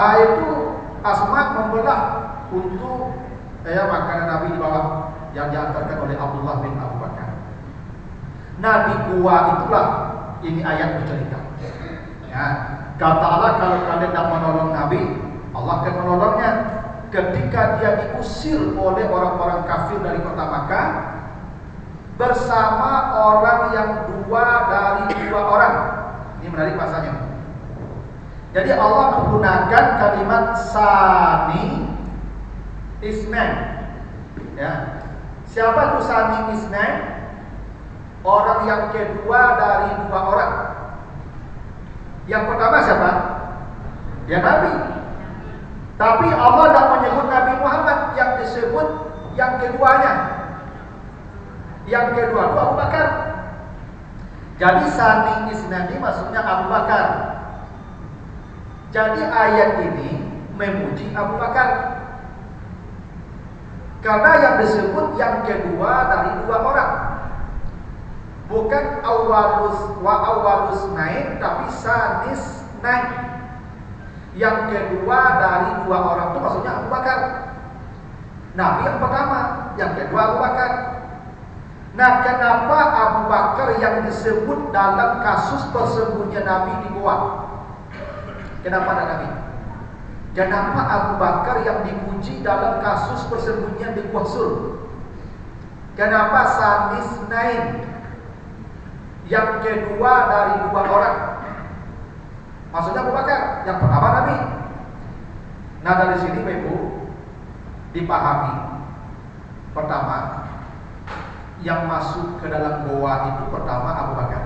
Itu Asma membelah untuk makanan Nabi di bawah yang diantarkan oleh Abdullah bin Abu Bakar. Nah di gua itulah ini ayat bercerita. Ya, kata Allah kalau kalian tidak menolong Nabi, Allah akan menolongnya. Ketika dia diusir oleh orang-orang kafir dari kota Makkah bersama orang yang dua dari dua orang. Ini menarik bahasanya. Jadi Allah menggunakan kalimat sani isnan. Ya. Siapa itu sani isnan? Orang yang kedua dari dua orang. Yang pertama siapa? Ya Nabi. Tapi Allah tidak menyebut Nabi Muhammad, yang disebut yang keduanya. Yang kedua itu Abu Bakar. Jadi sani isnani maksudnya Abu Bakar. Jadi ayat ini memuji Abu Bakar. Karena yang disebut yang kedua dari dua orang. Bukan awalus naik, tapi sanis naik. Yang kedua dari dua orang itu maksudnya Abu Bakar. Nabi yang pertama, yang kedua Abu Bakar. Nah, kenapa Abu Bakar yang disebut dalam kasus persembunyian Nabi di gua? Kenapa ada Nabi? Kenapa Abu Bakar yang dipuji dalam kasus persembunyian di Gua Sur? Kenapa sanis nain? Yang kedua dari dua orang. Maksudnya Abu Bakar, yang pertama Nabi. Nah dari sini Ibu dipahami. Pertama, yang masuk ke dalam goa itu pertama Abu Bakar.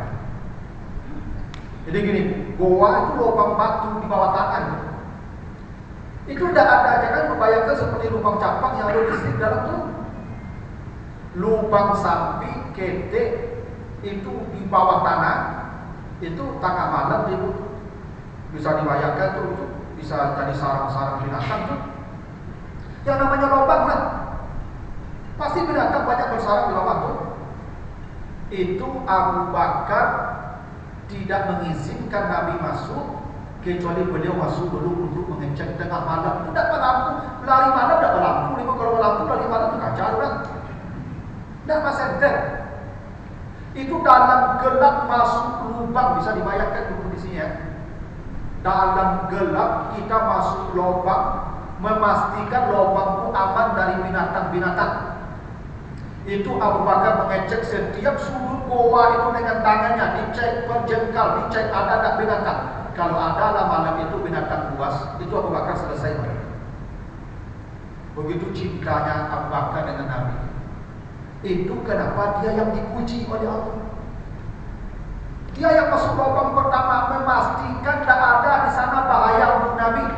Jadi gini, goa itu lubang batu di bawah tangan. Itu tidak ada, jangan membayangkan seperti lubang capang yang ada di dalam tuh. Lubang sapi, ketek itu di bawah tanah, itu tengah malam itu bisa dibayangkan tuh, itu bisa jadi sarang-sarang binatang tuh. Yang namanya lubang lah, pasti binatang banyak bersarang di bawah tuh. Itu Abu Bakar tidak mengizinkan Nabi masuk kecuali beliau masuk dulu untuk mengecek tengah malam. Tidak berlampu, lari malam tidak berlampu. Kalau berlampu lari malam itu kacau kan? Tidak senter. Itu dalam gelap masuk lubang, bisa dibayangkan kondisinya. Dalam gelap kita masuk lubang, memastikan lubang itu aman dari binatang-binatang. Itu Abu Bakar mengecek setiap sudut goa itu dengan tangannya, dicek perjengkal, dicek ada tak binatang. Kalau ada lah malam itu binatang buas, itu Abu Bakar selesai. Begitu cintanya Abu Bakar dengan Nabi. Itu kenapa dia yang dipuji oleh Allah. Dia yang masuk lubang pertama, memastikan tak ada di sana bahaya untuk Nabi.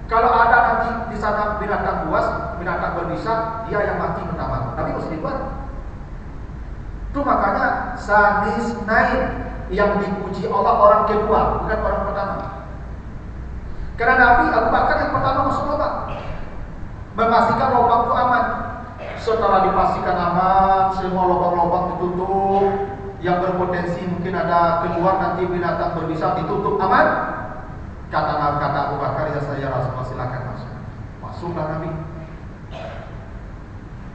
Kalau ada nanti di sana binatang buas, binatang berbisa, dia yang mati pertama. Nabi harus dibuat. Itu makanya sanis nain, yang dipuji Allah orang kedua, bukan orang pertama. Karena Nabi Abu Bakar yang pertama masuk lubang, memastikan lubang itu aman. Setelah dipastikan aman, semua lubang-lubang ditutup, yang berpotensi mungkin ada keluar nanti binatang berbisa ditutup aman. Kata Abu Bakar, ya saya Rasulullah silakan masuk. Masuklah Nabi.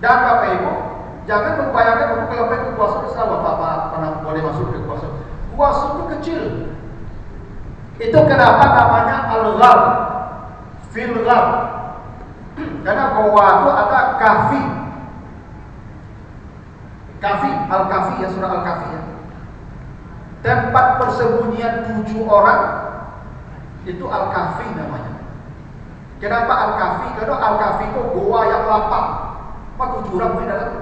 Dan Bapak Ibu, jangan membayangkan untuk kalau ke Gua Sur, Bapak pernah boleh masuk ke Gua Sur. Gua Sur itu kecil. Itu kenapa namanya Al-Ghar, Fil-Ghar. Karena goa itu ada kahfi. Kahfi, Al-Kahfi ya, surah Al-Kahfi ya. Tempat persembunyian 7 orang itu Al-Kahfi namanya. Kenapa Al-Kahfi? Karena Al-Kahfi itu goa yang lapang. 7 orang di dalam.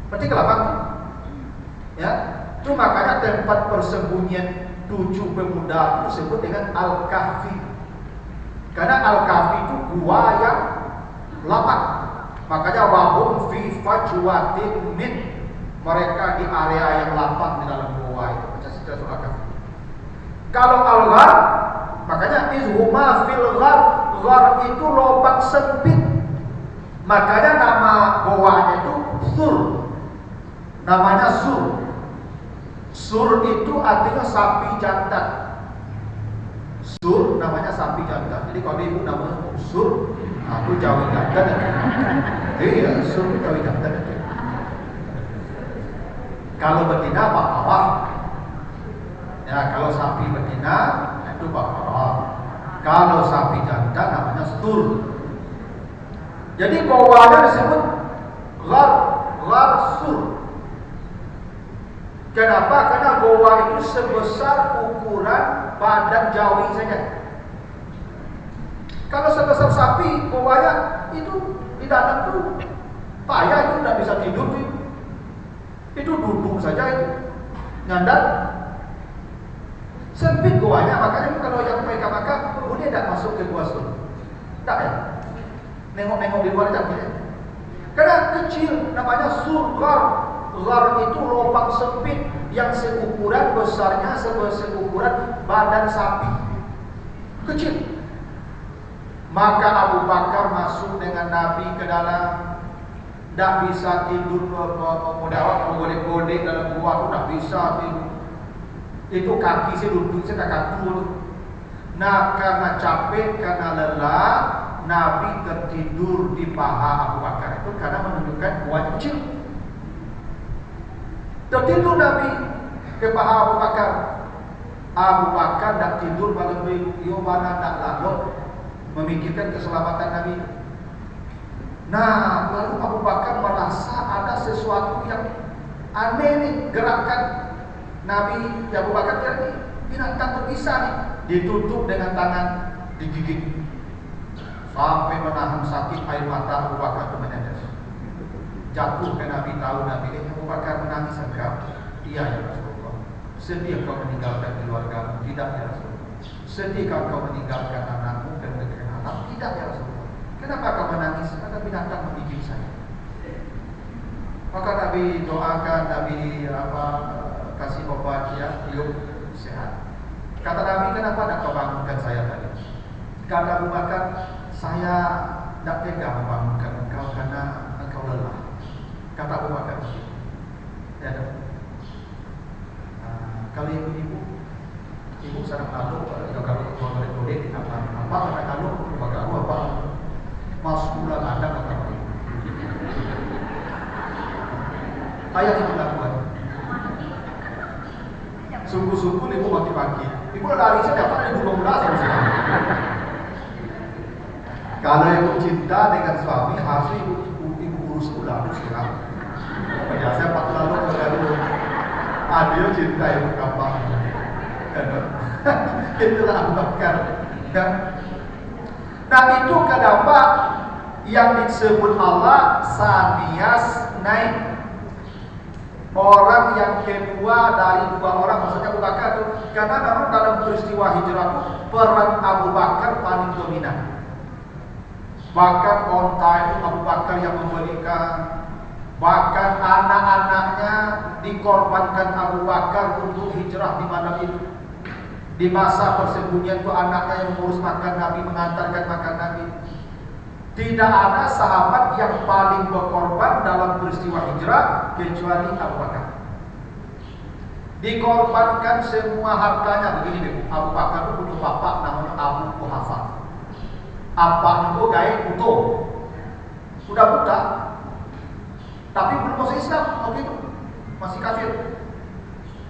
Berarti kelapang. Ya, itu makanya tempat persembunyian 7 pemuda itu disebut dengan Al-Kahfi. Karena Al-Kahfi itu gua yang lapang. Makanya wahum fi fajwatin min, mereka di area yang lapang di dalam gua itu. Baca sejarah surah Al-Kahfi. Kalau Al-Ghar, makanya izhuma fil ghar, ghar itu lubang sempit. Makanya nama goanya itu Sur. Namanya Sur. Sur itu artinya sapi jantan. Sur namanya sapi jantan. Jadi kalau ibu namanya sur, aku jawi jantan. Iya, sur jawi jantan. Kalau betina bakalah. Ya, kalau sapi betina itu bakalah. Kalau sapi jantan namanya sur. Jadi bawahnya disebut ghar sur. Kenapa? Karena goa itu sebesar ukuran badan jawi saja. Kalau sebesar sapi, goanya itu di dalam tuh payah, itu tidak bisa tidur. Itu duduk saja itu. Nyandar. Sempit goanya, makanya kalau yang mereka makan, boleh tidak masuk ke goa sur? Tidak ya? Nengok-nengok di luar jam ya. Karena kecil, namanya sur ghar. Ghar itu lubang sempit yang seukuran besarnya seukuran badan sapi. Kecil. Maka Abu Bakar masuk dengan Nabi ke dalam. Tak bisa tidur mudawak golek-golek dalam gua tu tak bisa tidur. Itu kaki saya duduk saya tak kaku. Nah, karena capek, karena lelah, Nabi tertidur di paha Abu Bakar itu karena menunjukkan gua kecil. Tertidur Nabi ke paha Abu Bakar. Abu Bakar tak tidur malam itu, mana tak lalu memikirkan keselamatan Nabi. Nah, lalu Abu Bakar merasa ada sesuatu yang aneh nih, gerakan Nabi. Abu Bakar kira nih binatang terpisah nih, ditutup dengan tangan, digigit sampai menahan sakit air mata Abu Bakar itu menetes. Jatuh ke Nabi, tahu Nabi, Abu Bakar menangis engkau. Iya ya Rasulullah. Sedih kau meninggalkan keluargamu? Tidak ya Rasulullah. Sedih kau meninggalkan anakmu dan negeri anak? Tidak ya Rasulullah. Kenapa kau menangis? Karena binatang menggigit saya. Maka Nabi doakan, Nabi kasih obat ya, yuk sehat. Kata Nabi, kenapa tidak kau bangunkan saya tadi? Kata Abu Bakar, saya tidak tega membangunkan engkau karena engkau lelah. Kata Abu Bakar, ya dong. Kalau ibu sarang lalu, kalau boleh apa kalau bagaimana apa masuk bulan ada kata ibu. Ayah itu lakukan. Sungguh-sungguh ibu pagi-pagi. Ibu lari saja dapat ibu 12 sama sekali. Kalau ibu cinta dengan suami harus ibu urus ulang sekarang. Biasa 4 lalu baru adil cinta ibu gampang. Itulah Abu Bakar. Nah itu kenapa yang disebut Allah Saniyas naik. Orang yang kedua dari dua orang, maksudnya Abu Bakar itu, karena memang dalam peristiwa hijrah itu peran Abu Bakar paling dominan. Bahkan onta itu Abu Bakar yang membelikan, bahkan anak-anaknya dikorbankan Abu Bakar untuk hijrah di malam itu. Di masa persembunyian itu anaknya yang mengurus makan Nabi, mengantarkan makan Nabi. Tidak ada sahabat yang paling berkorban dalam peristiwa hijrah kecuali Abu Bakar. Dikorbankan semua hartanya. Begini Abu Bakar itu punya bapak namanya Abu Quhafa. Apa itu gaya utuh, sudah buta, tapi belum masuk Islam waktu itu, masih kafir.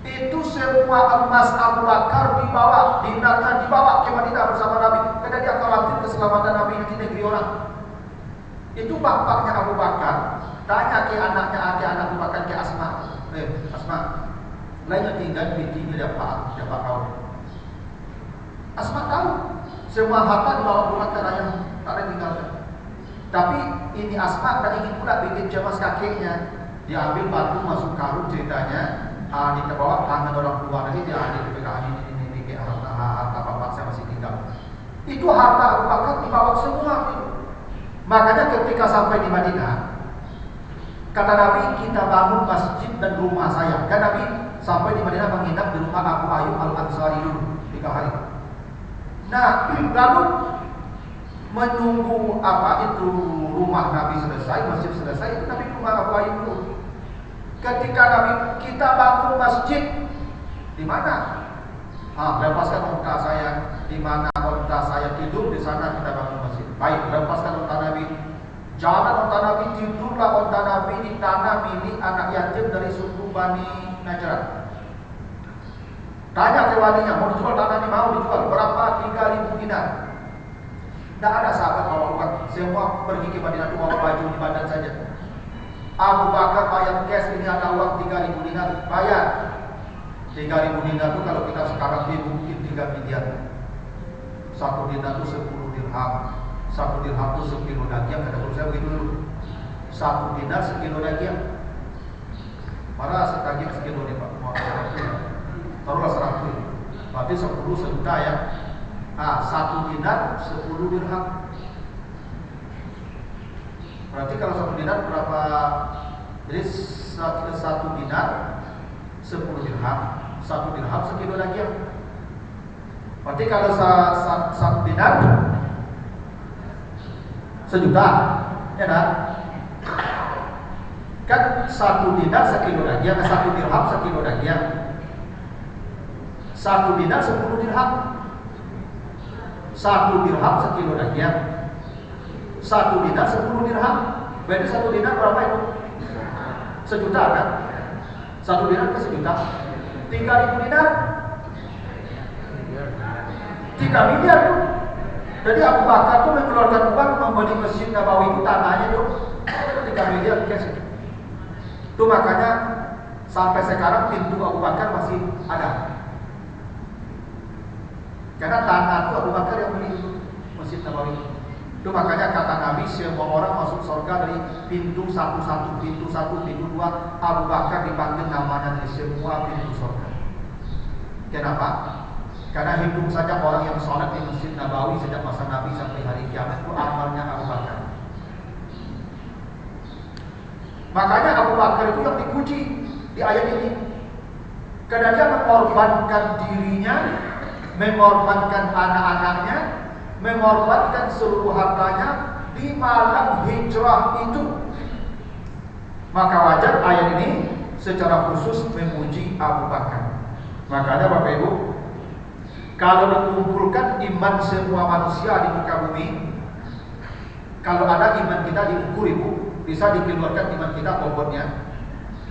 Itu semua emas Abu Bakar dibawa, dinarnya dibawa ke Madinah bersama Nabi, karena dia khawatir keselamatan Nabi di negeri orang. Itu bapaknya Abu Bakar tanya ke anaknya, ke anak Abu Bakar, ke Asma, Asma, lainnya tinggal dia dapat kau. Asma tahu semua harta dibawa Abu Bakar yang tak ada tinggalkan. Tapi ini Asma tak ingin pula bikin cemas kakeknya. Dia ambil batu masuk karung ceritanya. Dia bawa tangan orang tua lagi, dia ambil ini ke harta bapak saya masih tinggal. Itu harta Abu Bakar dibawa semua. Makanya ketika sampai di Madinah, kata Nabi, kita bangun masjid dan rumah saya. Kan Nabi sampai di Madinah menginap di rumah Abu Ayyub Al-Ansari dulu 3 hari. Nah, lalu menunggu itu rumah Nabi selesai, masjid selesai, itu Nabi rumah Abu Ayyub dulu. Ketika Nabi, kita bangun masjid di mana? Lepaskan muka saya. di mana unta saya tidur, di sana kita bangun masjid. Baik, lepaskan unta Nabi. Jangan unta Nabi, tidurlah unta Nabi di tanah milik anak yatim dari suku Bani Najran. Tanya ke walinya, mau dijual tanah ini? Mau dijual. Berapa? 3.000 dinar. Tidak ada sahabat bawa, semua pergi ke Madinah itu bawa baju di badan saja. Abu Bakar bayar cash, ini ada uang 3.000 dinar, bayar. 3.000 dinar itu kalau kita sekarang beli mungkin 3 miliar. 1 dinar itu 10 dirham. 1 dirham itu sekilo daging. Kata guru saya begitu dulu. 1 dinar sekilo daging. Mana sedaging sekilo nih Pak? Taruhlah 100. Berarti 10 sejuta ya. 1 dinar 10 dirham. Berarti kalau 1 dinar berapa? Jadi 1 dinar 10 dirham. 1 dirham sekilo daging. Berarti kalau 1 dinar sejuta, ya kan? Kan 1 dinar sekilo daging, 1 dirham sekilo daging. 1 dinar 10 dirham. 1 dirham sekilo daging. 1 dinar 10 dirham. Berarti 1 dinar berapa itu? Sejuta kan? 1 dinar ke sejuta. 3.000 dinar 3 miliar tuh. Jadi Abu Bakar tuh mengeluarkan uang membeli Masjid Nabawi itu tanahnya tuh 3 miliar cash. Itu makanya sampai sekarang pintu Abu Bakar masih ada. Karena tanah itu Abu Bakar yang beli Masjid Nabawi. Itu makanya kata Nabi, semua orang masuk surga dari pintu 1, pintu 1, pintu 2. Abu Bakar dipanggil namanya dari semua pintu surga. Kenapa? Karena hitung saja orang yang sholat di Masjid Nabawi sejak masa Nabi sampai hari kiamat itu amalnya Abu Bakar. Makanya Abu Bakar itu yang dipuji di ayat ini. Karena dia mengorbankan dirinya, mengorbankan anak-anaknya, mengorbankan seluruh hartanya di malam hijrah itu. Maka wajar ayat ini secara khusus memuji Abu Bakar. Makanya Bapak Ibu, kalau dikumpulkan iman semua manusia di muka bumi, kalau ada iman kita diukur Ibu, bisa dikeluarkan iman kita bobotnya,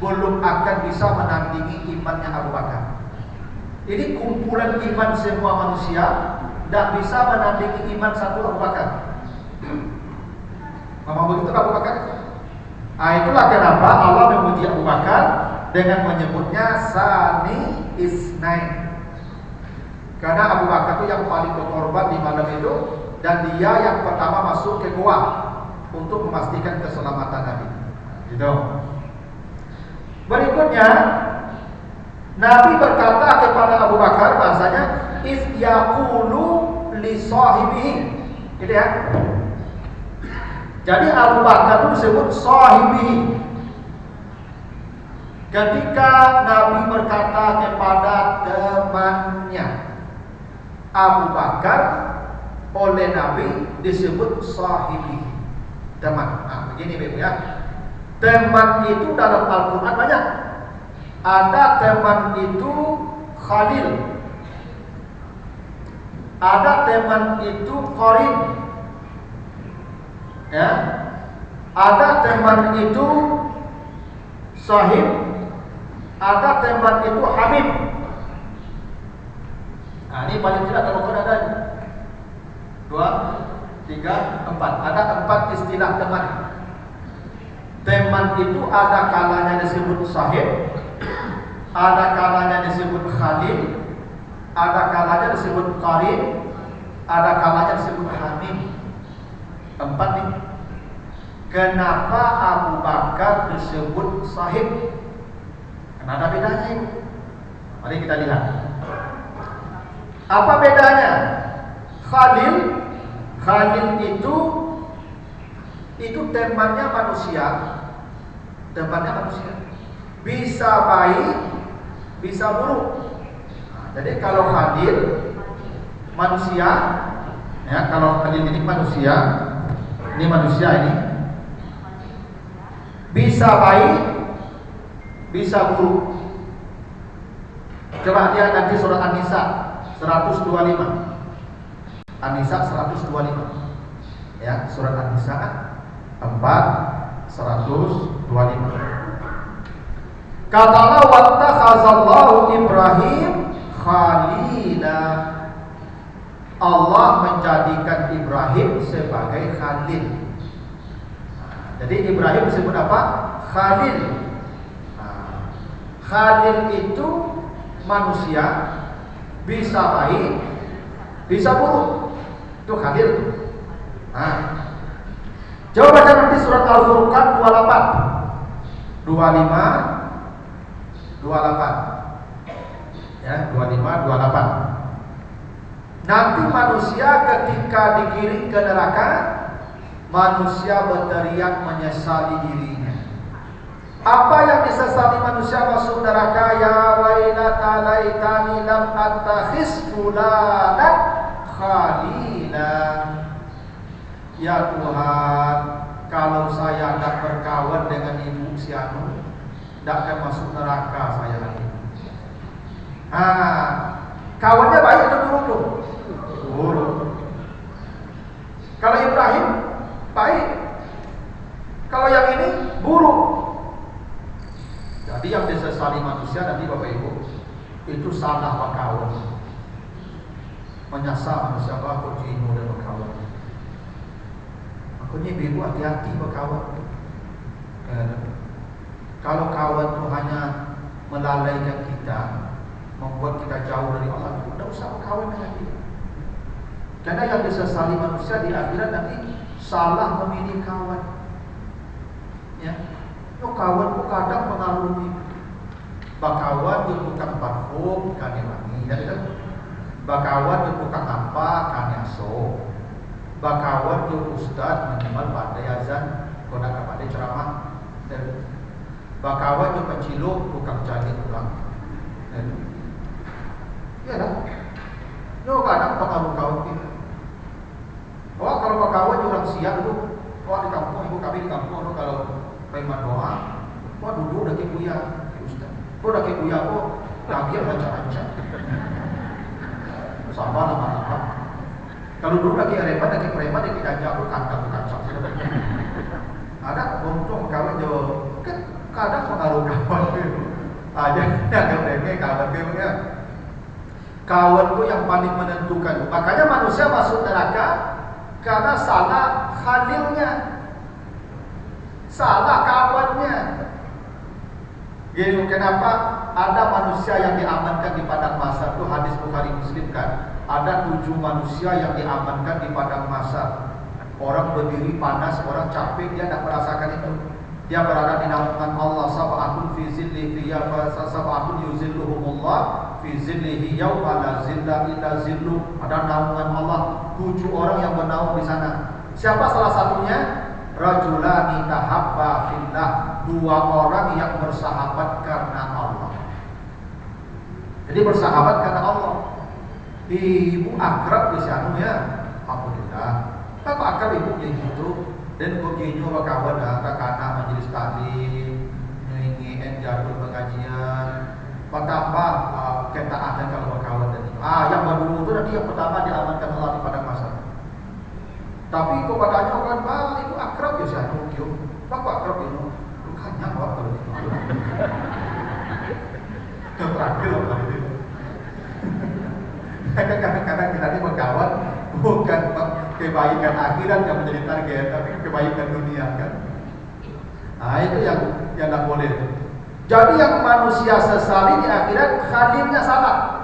belum akan bisa menandingi imannya Abu Bakar. Ini kumpulan iman semua manusia tidak bisa menandingi iman satu Abu Bakar. Memang begitu Abu Bakar? Itulah kenapa Allah memuji Abu Bakar dengan menyebutnya Sani Isnain. Karena Abu Bakar itu yang paling berkorban di malam itu, dan dia yang pertama masuk ke gua untuk memastikan keselamatan Nabi. Gitu. Berikutnya Nabi berkata kepada Abu Bakar bahasanya if yaqulu li sahibihi. Gitu ya. Jadi Abu Bakar itu disebut sahibihi. Ketika Nabi berkata kepada temannya, Abu Bakar oleh Nabi disebut sahibihi, teman. Begini Ibu ya. Teman itu dalam Al-Quran banyak. Ada teman itu Khalil, ada teman itu Qarin, ya, ada teman itu Sahib, ada teman itu Habib. Nah, ini paling tidak dalam Al-Quran ada 2, 3, 4. Ada 4 istilah teman. Teman itu ada kalanya disebut Sahib, ada kalanya disebut Khalil, ada kalanya disebut Qarin, ada kalanya disebut Hamim. 4 nih. Kenapa Abu Bakar disebut Sahib? Karena ada bedanya Ibu. Mari kita lihat. Apa bedanya? Khalil itu temannya manusia. Temannya manusia. Bisa baik, bisa buruk. Nah, jadi kalau Khalil manusia, ya, kalau Khalil ini manusia ini bisa baik, bisa buruk. Coba lihat nanti surah An-Nisa 125. An-Nisa 125. Ya, surat An-Nisa 125. Katalah wattakhazallahu Ibrahim khalila. Allah menjadikan Ibrahim sebagai khalil. Jadi Ibrahim disebut apa? Khalil. Khalil itu manusia, bisa baik, bisa buruk. Itu khalil. Coba baca nanti surat Al-Furqan 28, 28. Ya, 25, 28. Nanti manusia ketika digiring ke neraka, manusia berteriak menyesali dirinya. Apa yang disesali manusia masuk neraka? Ya wailata laitani lam attakhiz fulanan khalila. Ya Tuhan, kalau saya tidak berkawan dengan ibu si anu, tidak akan masuk neraka saya lagi. Kawannya baik atau buruk? Buruk. Kalau Ibrahim baik, kalau yang ini buruk. Jadi yang disesali manusia nanti Bapak Ibu itu salah berkawan. Menyasar manusia bahwa jinu dan berkawan. Makanya ibu hati-hati berkawan. Kalau kawan itu hanya melalaikan kita, membuat kita jauh dari Allah, tidak usah berkawan dengan dia. Karena yang disesali manusia di akhirat nanti salah memilih kawan. Ya, kawan itu kadang mengalami bakawan itu bukan parfum kan wangi, dan bakawan itu bukan apa kan aso. Bakawan itu ustaz minimal pandai azan, konak pandai ceramah. Dan bakawan itu penciluk bukan jadi pulang. Ya lah. No kadang pengaruh kawan kita. Oh kalau bakawan itu orang siang itu, oh di kampung ibu kami di kampung kalau preman doa, oh duduk dah ke buya, ustaz. Oh dah ke buya kok lagi baca-baca. Sama lama-lama. Kalau dulu lagi rebat, lagi preman, lagi diajak kantang-kantang. Ada untung kawan jauh, kan kadang pengaruh kawan itu. Ada yang remeh kawan itu ya. Kawan itu yang paling menentukan. Makanya manusia masuk neraka karena salah khalilnya, salah kawannya. Jadi kenapa ada manusia yang diamankan di padang mahsyar itu hadis Bukhari Muslim kan? Ada 7 manusia yang diamankan di padang mahsyar. Orang berdiri panas, orang capek, dia tidak merasakan itu. Dia berada di naungan Allah. Sab'atun fi zillihi sab'atun yuzilluhumullah fi zillihi yauma la zilla illa zillu. Ada naungan Allah, 7 orang yang bernaung di sana. Siapa salah satunya? Rajulani tahabba fillah, 2 orang yang bersahabat karena Allah. Jadi bersahabat karena Allah. Ibu akrab di sana ya, alhamdulillah. Apa akrab ibu yang gitu? Dan begini kawan kakak majelis taklim, ingin jadwal pengajian, betapa ketaatan kalau berkawan dan itu. Yang baru itu nanti yang pertama diamankan Allah di padang mahsyar. Tapi kok katanya orang bang itu akrab ya saya nunggu. Apa akrab itu? Bukannya apa kalau itu. Terakhir apa itu? Kadang-kadang kita ini berkawan bukan kebaikan akhirat yang menjadi target, tapi kebaikan dunia kan. Itu yang tidak boleh. Jadi yang manusia sesali di akhirat khalilnya salah.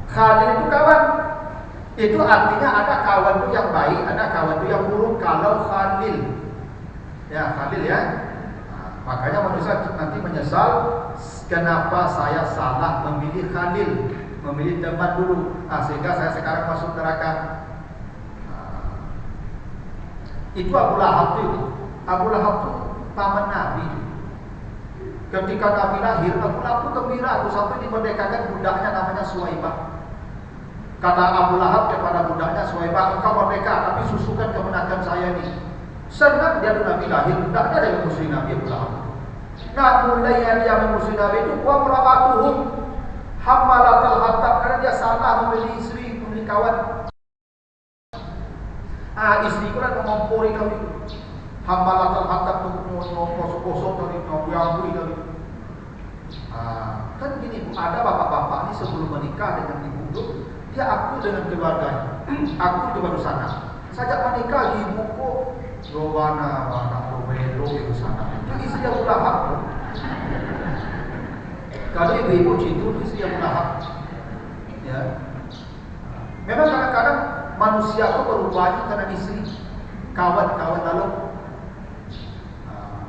Khalil itu kawan. Itu artinya ada kawan itu yang baik, ada kawan itu yang buruk. Kalau khalil, ya khalil ya. Makanya manusia nanti menyesal kenapa saya salah memilih khalil, memilih teman dulu, sehingga saya sekarang masuk neraka. Itu Abu Lahab itu. Abu Lahab itu paman Nabi. Ketika Nabi lahir, Abu Lahab itu gembira sampai dimerdekakan budaknya namanya Suwaibah. Kata Abu Lahab kepada budaknya Suwaibah, engkau merdeka, tapi susukan kemenangan saya ini. Senang dia Nabi lahir, tidak ada yang musuh Nabi Abu Lahab. Nah mulai dia memusuhi Nabi itu, wa murabatuhum hammalatul hatab, karena dia salah memilih istri, memilih kawan. Istriku kan mengompori kami. Hambalatal hatta kosong-kosong tadi, ngabui tadi. Kan gini Bu, ada bapak-bapak ini sebelum menikah dengan ibu itu, dia akui dengan keluarganya. Aku itu baru sana. Sejak menikah ibuku Rowana, Romelo itu sana. Itu istri Abu Lahab. Kalau ibu itu istri Abu Lahab. Ya. Memang kadang-kadang manusia itu berubahnya karena istri, kawan-kawan lalu.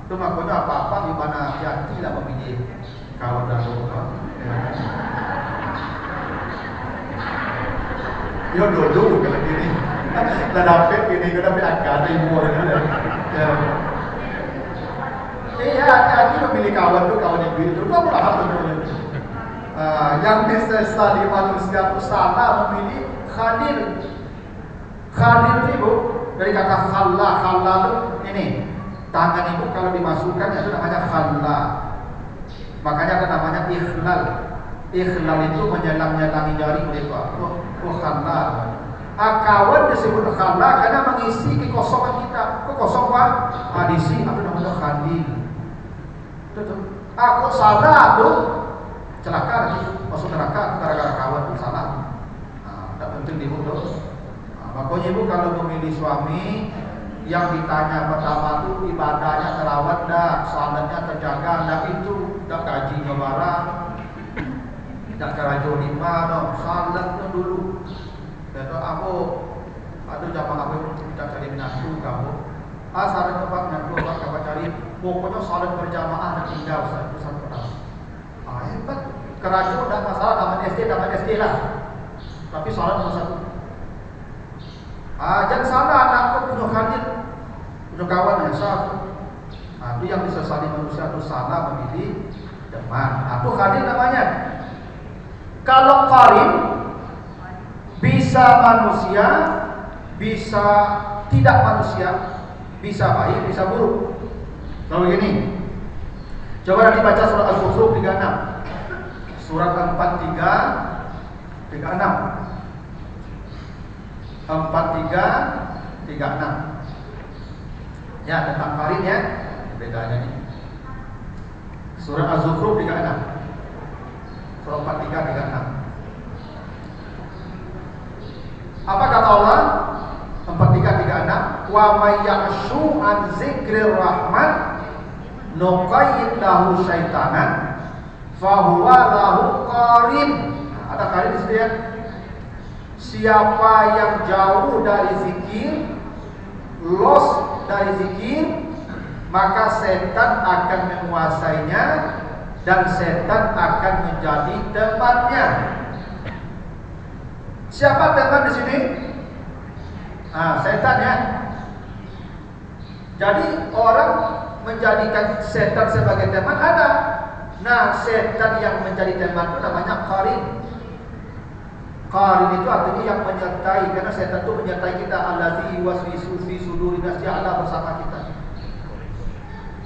Itu makanya apa-apa gimana hati-hati lah memilih kawan lalu. Yo dulu kalau gini, kita dapat gini, kita dapat agak ada ibu orang ada. Iya, hati-hati memilih kawan tuh, kawan ibu itu. Itu apa lah tentunya. Yang biasa di manusia itu salah memilih khalil. Khalil itu dari kata khalla itu ini tangan itu kalau dimasukkan itu namanya khalla. Makanya ada namanya ikhlal. Ikhlal itu menyelang-nyelangi jari mereka. Khalla. Kawan disebut khalla karena mengisi kekosongan kita. Kekosongan diisi apa namanya khalil. Aku salah tuh celaka nanti masuk neraka gara-gara kawan itu salah. Tak penting di mulut. Makanya ibu kalau memilih suami yang ditanya pertama itu ibadahnya terawat dah, salatnya terjaga dah, itu dah gajinya barang, dah kerajo lima dah, salatnya dulu. Kata aku, aduh jamaah aku kita cari menantu kamu. Salat tempat menantu apa cari, pokoknya salat berjamaah dan tinggal satu pertama. Hebat, kerajo dah masalah dapat SD lah. Tapi salat nomor satu. Jangan salah anakku punya khalil, punya kawan yang sah. Itu yang disesali manusia itu salah memilih teman. Itu khalil namanya. Kalau qarin bisa manusia, bisa tidak manusia, bisa baik, bisa buruk. Kalau begini, coba nanti baca surat Al-Zukhruf 36, surat 43, 36. 43, 36. Ya, tentang qarin ya. Bedanya nih. Surah Az-Zukhruf 36. Surah 43, 36. Apa kata Allah? 43, 36. Wa may ya'shu an dzikrir rahman nuqayyid lahu syaitanan fa huwa lahu qarin. Ada qarin di situ ya. Siapa yang jauh dari zikir, los dari zikir, maka setan akan menguasainya dan setan akan menjadi temannya. Siapa teman di sini? Setan ya. Jadi orang menjadikan setan sebagai teman ada. Nah, setan yang menjadi teman itu namanya qarin. Qarin itu artinya yang menyertai, karena setan itu menyertai kita. Allazi yuwaswisu fi sudurin nas, dia ada bersama kita.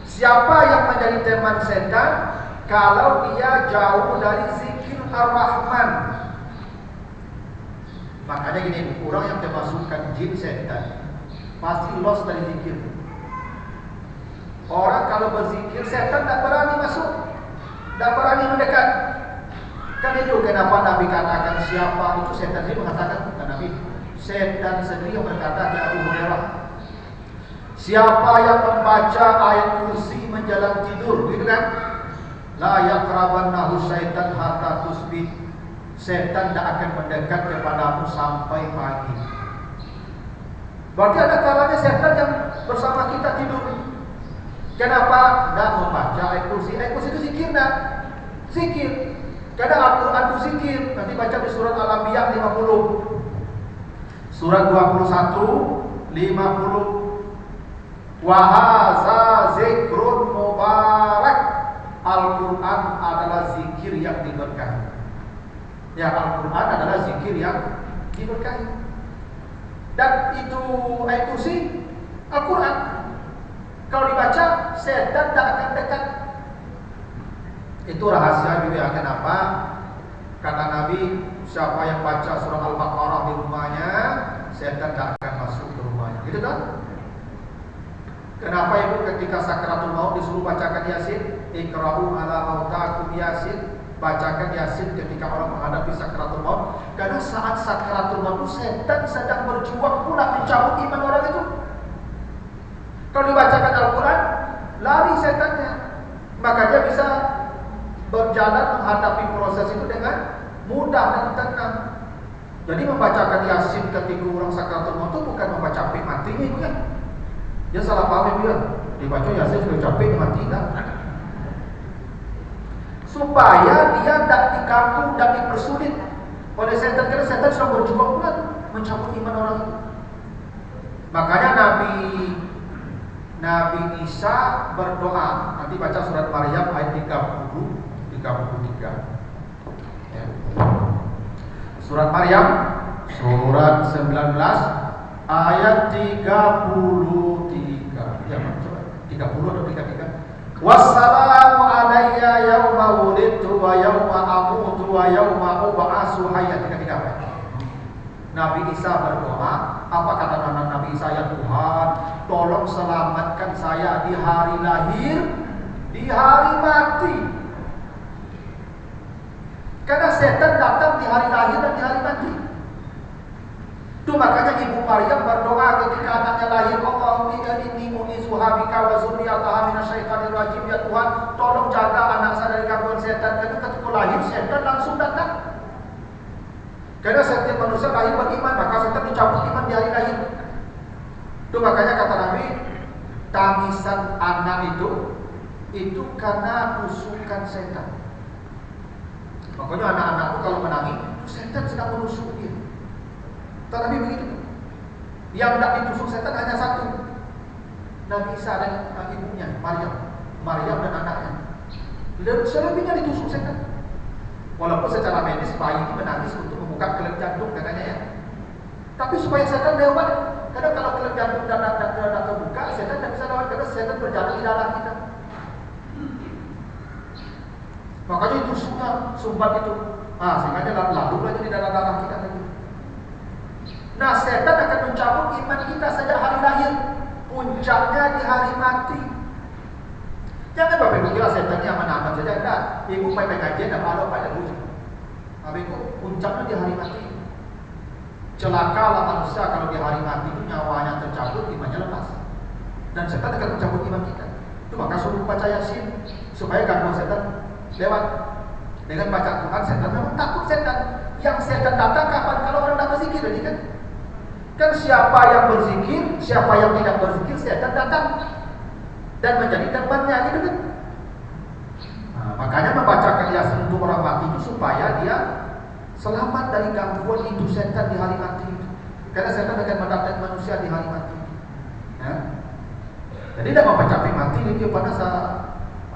Siapa yang menjadi teman setan? Kalau dia jauh dari zikir ar-Rahman. Makanya gini, orang yang termasukkan jin setan pasti lost dari zikir. Orang kalau berzikir, setan tak berani masuk, tak berani mendekat. Kan itu kenapa Nabi katakan siapa itu setan. Dia mengatakan bukan Nabi, setan sendiri yang berkata di Abu Hurairah, siapa yang membaca ayat kursi menjelang tidur, gitu kan? La yaqrabannahu syaitan hatta tusbih. Setan tidak akan mendekat kepadamu sampai pagi. Berarti ada kalanya setan yang bersama kita tidur. Kenapa? Tidak membaca ayat kursi. Ayat kursi itu zikir tak? Zikir. Kadang Al-Quran itu zikir. Nanti baca di surat Al-Anbiya 50, surat 21, 50. Wa hadza zikrun mubarak. Al-Quran adalah zikir yang diberkahi. Ya, Al-Quran adalah zikir yang diberkahi. Dan itu ayat kursi Al-Quran. Kalau dibaca, setan tak akan dekat. Itu rahasia juga. Kenapa? Kata Nabi, siapa yang baca surah Al-Baqarah di rumahnya, setan tak akan masuk ke rumahnya. Betul kan? Kenapa ibu ketika sakaratul maut disuruh bacakan Yasin? Iqra'u ala mautakum Yasin. Bacakan Yasin ketika orang menghadapi sakaratul maut. Karena saat sakaratul maut setan sedang berjuang pula mencabut iman orang itu. Kalau dibacakan Al-Quran, lari setannya. Maka dia bisa berjalan menghadapi proses itu dengan mudah dan tenang. Jadi membacakan Yasin ketika orang sakaratul maut itu bukan membaca sampai matinya itu kan. Dia salah paham dia. Dibaca Yasin sudah capek mati dah. Supaya dia tidak diganggu dan dipersulit oleh setan, karena setan sudah berjuang pula mencabut iman orang itu. Makanya Nabi Isa berdoa, nanti baca surat Maryam ayat 33. Ya. Surat Maryam surat 19 ayat 33. Ya, 30 atau 33. Wassalamu alayya yauma wulidtu wa yauma amutu wa yauma ub'atsu hayya. 33. Nabi Isa berdoa, apa kata Nabi Isa? Ya Tuhan, tolong selamatkan saya di hari lahir, di hari mati. Karena setan datang di hari lahir dan di hari mati. Itu makanya Ibu Maryam berdoa ketika anaknya lahir, Allahumma inni mu'izuha bika wa zurriyataha minasyaitonir rajim. Ya Tuhan, tolong jaga anak saya dari gangguan setan. Karena ketika lahir setan langsung datang. Karena setiap manusia lahir beriman, maka setan dicabut iman di hari lahir. Itu makanya kata Nabi, tangisan anak itu karena tusukan setan. Makanya anak-anak itu kalau menangis, setan sedang menusuk dia. Tapi begitu. Yang tidak ditusuk setan hanya satu, Nabi Isa dan ibunya Maryam dan anaknya. Dan selebihnya ditusuk setan. Walaupun secara medis bayi ini menangis untuk membuka kelab jantung katanya ya. Tapi supaya setan lewat. Karena kalau kelab jantung tidak terbuka, setan tidak bisa lewat karena setan berjalan di dalam kita. Makanya tusuknya sumbat itu. Sehingga dia lalu aja di dalam darah kita lagi. Nah, setan akan mencabut iman kita sejak hari lahir, puncaknya di hari mati. Jangan Bapak Ibu kira setannya aman-aman saja. Enggak, Ibu pakai pengajian dan malu pada lucu. Bapak Ibu, puncaknya di hari mati. Celakalah manusia kalau di hari mati itu nyawanya tercabut, imannya lepas. Dan setan akan mencabut iman kita. Itu maka suruh baca Yasin supaya gangguan setan lewat. Dengan baca Quran, setan memang takut setan. Yang setan datang kapan? Kalau orang tidak berzikir, jadi kan? Kan siapa yang berzikir, siapa yang tidak berzikir, setan datang dan menjadi temannya, gitu kan? Makanya membacakan Yasin untuk orang mati itu supaya dia selamat dari gangguan itu setan di hari mati. Karena setan akan mendatangi manusia di hari mati. Ya? Jadi tidak membaca mati, dia pada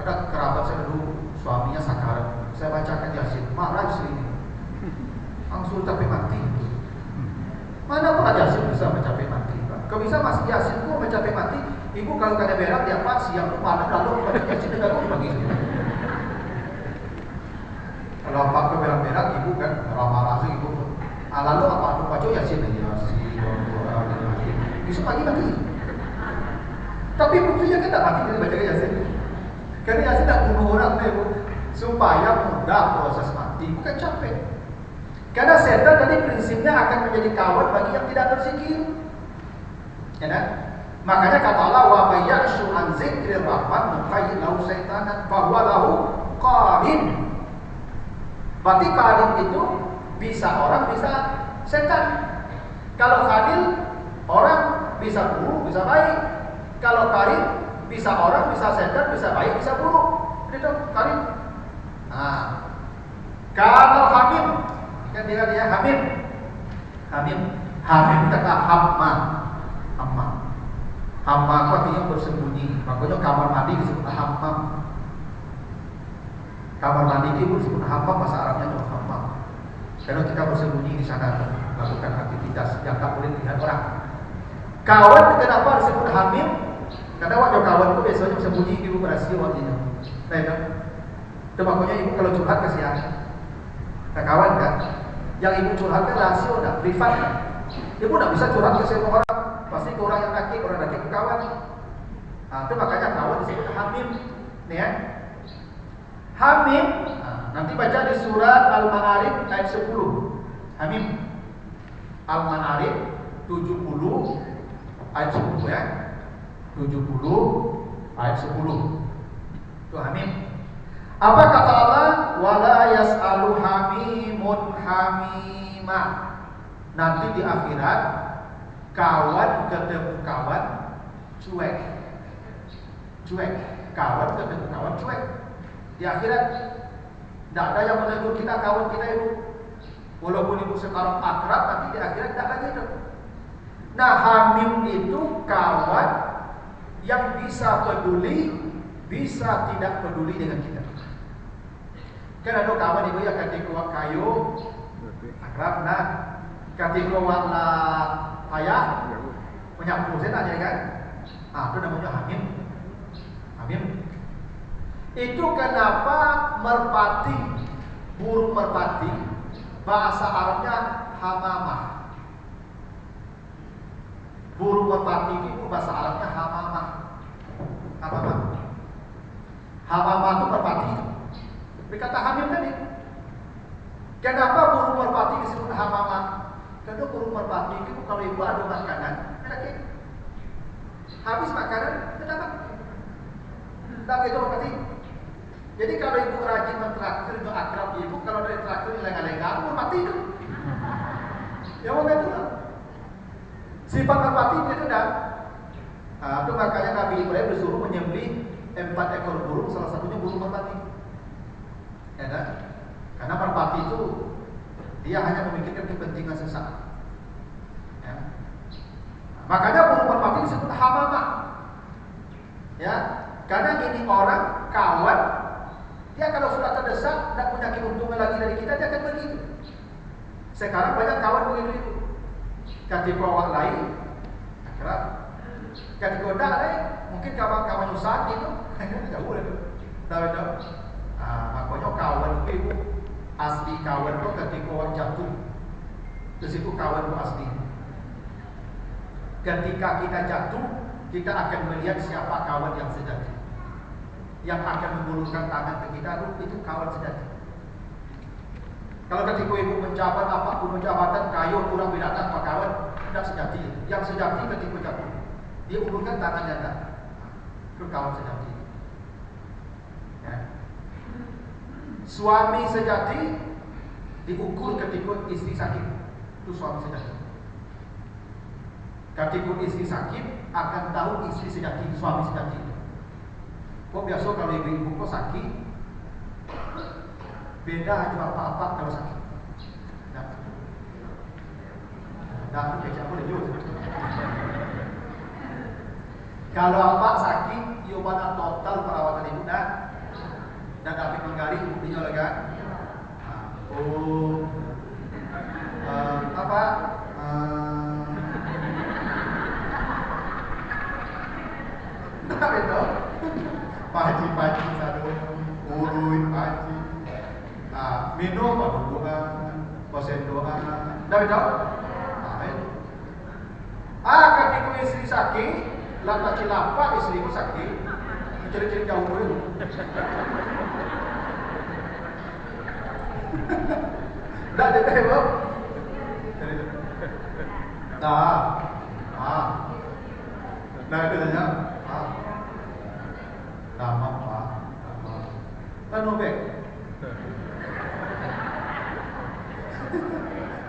ada kerabat saya dulu, suaminya sakarat. Saya bacakan Yasin, marah istrinya. Langsung tapi mati. Mana pernah Yasin bisa mencapai mati, Pak? Kalau bisa masih Yasin kok mencapai mati. Ibu kalau kada berak dia Pak siang malam lalu baca Yasin dengan pagi. Kalau Pak ke berak-berak ibu kan marah-marah sih ibu. Lalu apa aku baca Yasin aja Yasin. Bisa pagi mati. Tapi buktinya kita mati dari baca Yasin. Karena Yasin tak bunuh orang ibu supaya mudah proses mati, bukan capek. Karena setan tadi prinsipnya akan menjadi kawan bagi yang tidak berzikir. Ya kan? Makanya kata Allah, wa may ya'shu an dzikrir rahman nuqayyid lahu syaitanan fa huwa lahu qarin. Berarti qarin itu bisa orang, bisa setan. Kalau qarin orang bisa buruk, bisa baik. Kalau qarin bisa orang, bisa setan, bisa baik, bisa buruk. Itu qarin. Kalau hamim, kan dia hamim kata hamma. Hamma itu artinya bersembunyi. Makanya kamar mandi disebut hammam. Kamar mandi itu disebut hammam, bahasa Arabnya juga hammam. Karena kita bersembunyi di sana melakukan aktivitas yang tak boleh dilihat orang. Kawan kenapa disebut hamim? Karena waktu kawan itu biasanya bersembunyi di ibu berhasil waktunya. Baik. Itu makanya ibu kalau curhat kasihan. Kawan kan, yang ibu curhat kan rahasia, privat kan. Ibu tidak bisa curhat ke semua orang. pasti ke orang yang laki ke kawan. Nah, itu makanya kawan disebut hamim. Nih ya. Hamim. Nah, nanti baca di surat Al-Ma'arij ayat 10. Hamim. Al-Ma'arij 70 ayat 10 ya. 70 ayat 10. Itu hamim. Apa kata Allah? Wala yas'alu hamimun hamima. Nanti di akhirat kawan ketemu kawan cuek. Kawan ketemu kawan cuek. Di akhirat tidak ada yang menegur kita kawan kita itu. Walaupun itu sekarang akrab, tapi di akhirat tidak lagi itu. Nah, hamim itu kawan yang bisa peduli, bisa tidak peduli dengan kita. Kan ada kawan itu ya ketika kayu akrab, nah ketika warna payah menyapu saya tanya kan, itu namanya hamim. Itu kenapa merpati, burung merpati, bahasa Arabnya hamamah. Burung merpati itu bahasa Arabnya hamamah. Hamamah itu merpati. Berkata hamim tadi. Kenapa burung merpati disebut hamamah? Karena burung merpati itu kalau ibu ada makanan, habis makanan, kenapa? Tak itu merpati. Jadi kalau ibu rajin mentraktir itu akrab ibu, kalau dari traktir lengah-lengah, merpati itu. Ya mau itu lah. Sifat merpati itu dah. Itu makanya Nabi Ibrahim disuruh menyembelih 4 ekor burung, salah satunya burung merpati. Ya kan? Karena merpati itu dia hanya memikirkan kepentingan sesaat. Ya. Makanya burung merpati disebut hamamah. Ya, karena ini orang kawan, dia kalau sudah terdesak tidak punya keuntungan lagi dari kita, dia akan begitu. Sekarang banyak kawan begitu itu. Ketika awak lain, akrab. Ketika dah lain, mungkin kawan-kawan usaha gitu, jauh itu. Tahu. Makanya kawan itu asli kawan itu ketika awak jatuh, terus itu kawan itu asli. Ketika kita jatuh, kita akan melihat siapa kawan yang sejati, yang akan mengulurkan tangan ke kita, itu kawan sejati. Kalau ketika ibu menjabat apapun jabatan, kayu kurang binatang, apa kawan tidak sejati. Yang sejati ketika jatuh, dia ulurkan tangan janda, itu kawan sejati. Ya. Suami sejati diukur ketika istri sakit, itu suami sejati. Ketika istri sakit akan tahu istri sejati, suami sejati. Kok biasa kalau ibu-ibu kok sakit, beda aja apa-apa kalau sakit. Dah tu aku lanjut. Kalau apa sakit, ibadah total perawatan ibu dan dapat menggali ibu dijual kan? Apa? Tak betul. Paji satu, urui paji. Minum doa, kosen doa. Tak betul. Ketika istri sakit, laki lapar istri itu sakit, mencari-cari jauh dulu. Tak ada tembak. Nah itu saja. Lama pak. Kan nobek.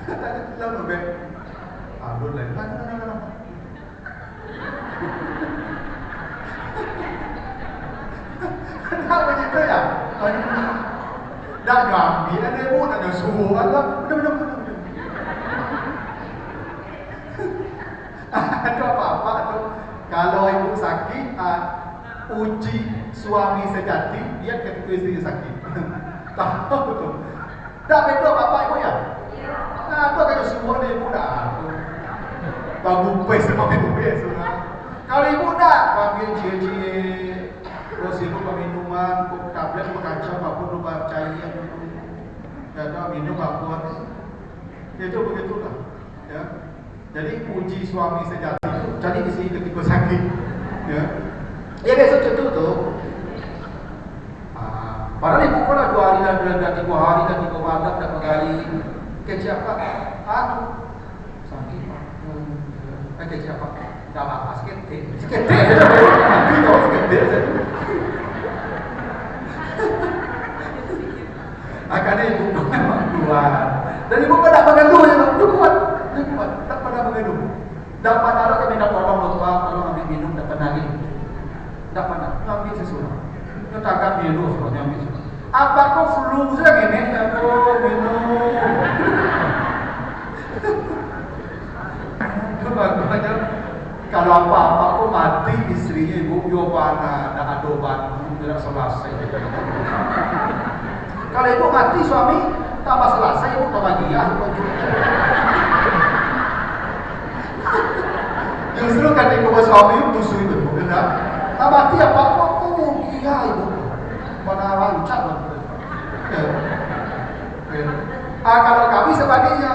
Tadi nobek. Alur lain. Kenapa begitu ya? Dah gambil, ada ibu, ada suhu, ada benar. Itu apa-apa tuh. Kalau ibu sakit, uji suami sejati, dia ketika istri sakit. Tahu tuh. Dah betul apa-apa ibu ya? Nah, itu kayak semua ibu dah. Bagus pes sama ibu semua. Kalau ibu dah, ambil cie-cie, terus ibu minuman, tablet, kacau, apapun lupa cairan, dan minum apa, itu begitulah. Ya. Jadi puji suami sejati itu jadi isi ketika sakit. Ya, ya besok contoh tuh. Padahal ibu pun lah 2 hari dan 3 hari dan 3 malam dan menggali kecil apa? Sakit. Kecil apa? Dah apa? Sekete. Nanti kau sekete. Akhirnya ibu pun memang keluar. Dan ibu pun tak mengeluh je. Dia kuat. Tak pernah mengeluh. Dapat ada kami nak tolong lupa, tolong ambil minum, dapat nangis. Tak pernah. Ambil sesuatu. Dia takkan minum, sebabnya ambil sesuatu. Apa kau flu saja ni? Aku minum. Macam kalau apa-apa aku mati istrinya ibu Yobana dan adoban tidak selesai. Kalau ibu mati suami tambah selesai ibu kebahagiaan. Justru ketika suami itu musuh itu, benar? Mati apa aku gila ibu. Mana rancak kalau kami sebagainya,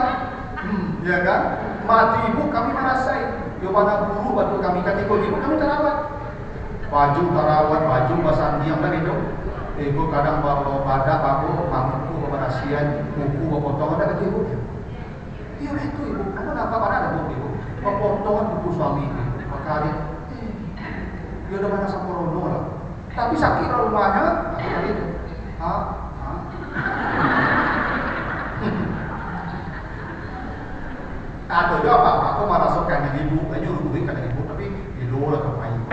ya kan? Mati ibu kami merasai. Yobana buru batu kami ketika ibu kami terawat. Baju terawat, baju basandi yang tadi itu. Ibu kadang bawa badak aku, mangku bawa nasian, buku bawa potongan ada ke ibu. Iya itu ibu. Apa mana ada buku ibu? Bawa potongan buku suami ibu. Maka dia, dia udah mana samporono lah. Tapi sakit rumahnya, tadi itu. Atau dia apa? Aku marah sokan yang ibu, hanya urut kan ibu, tapi ilu lah kemain.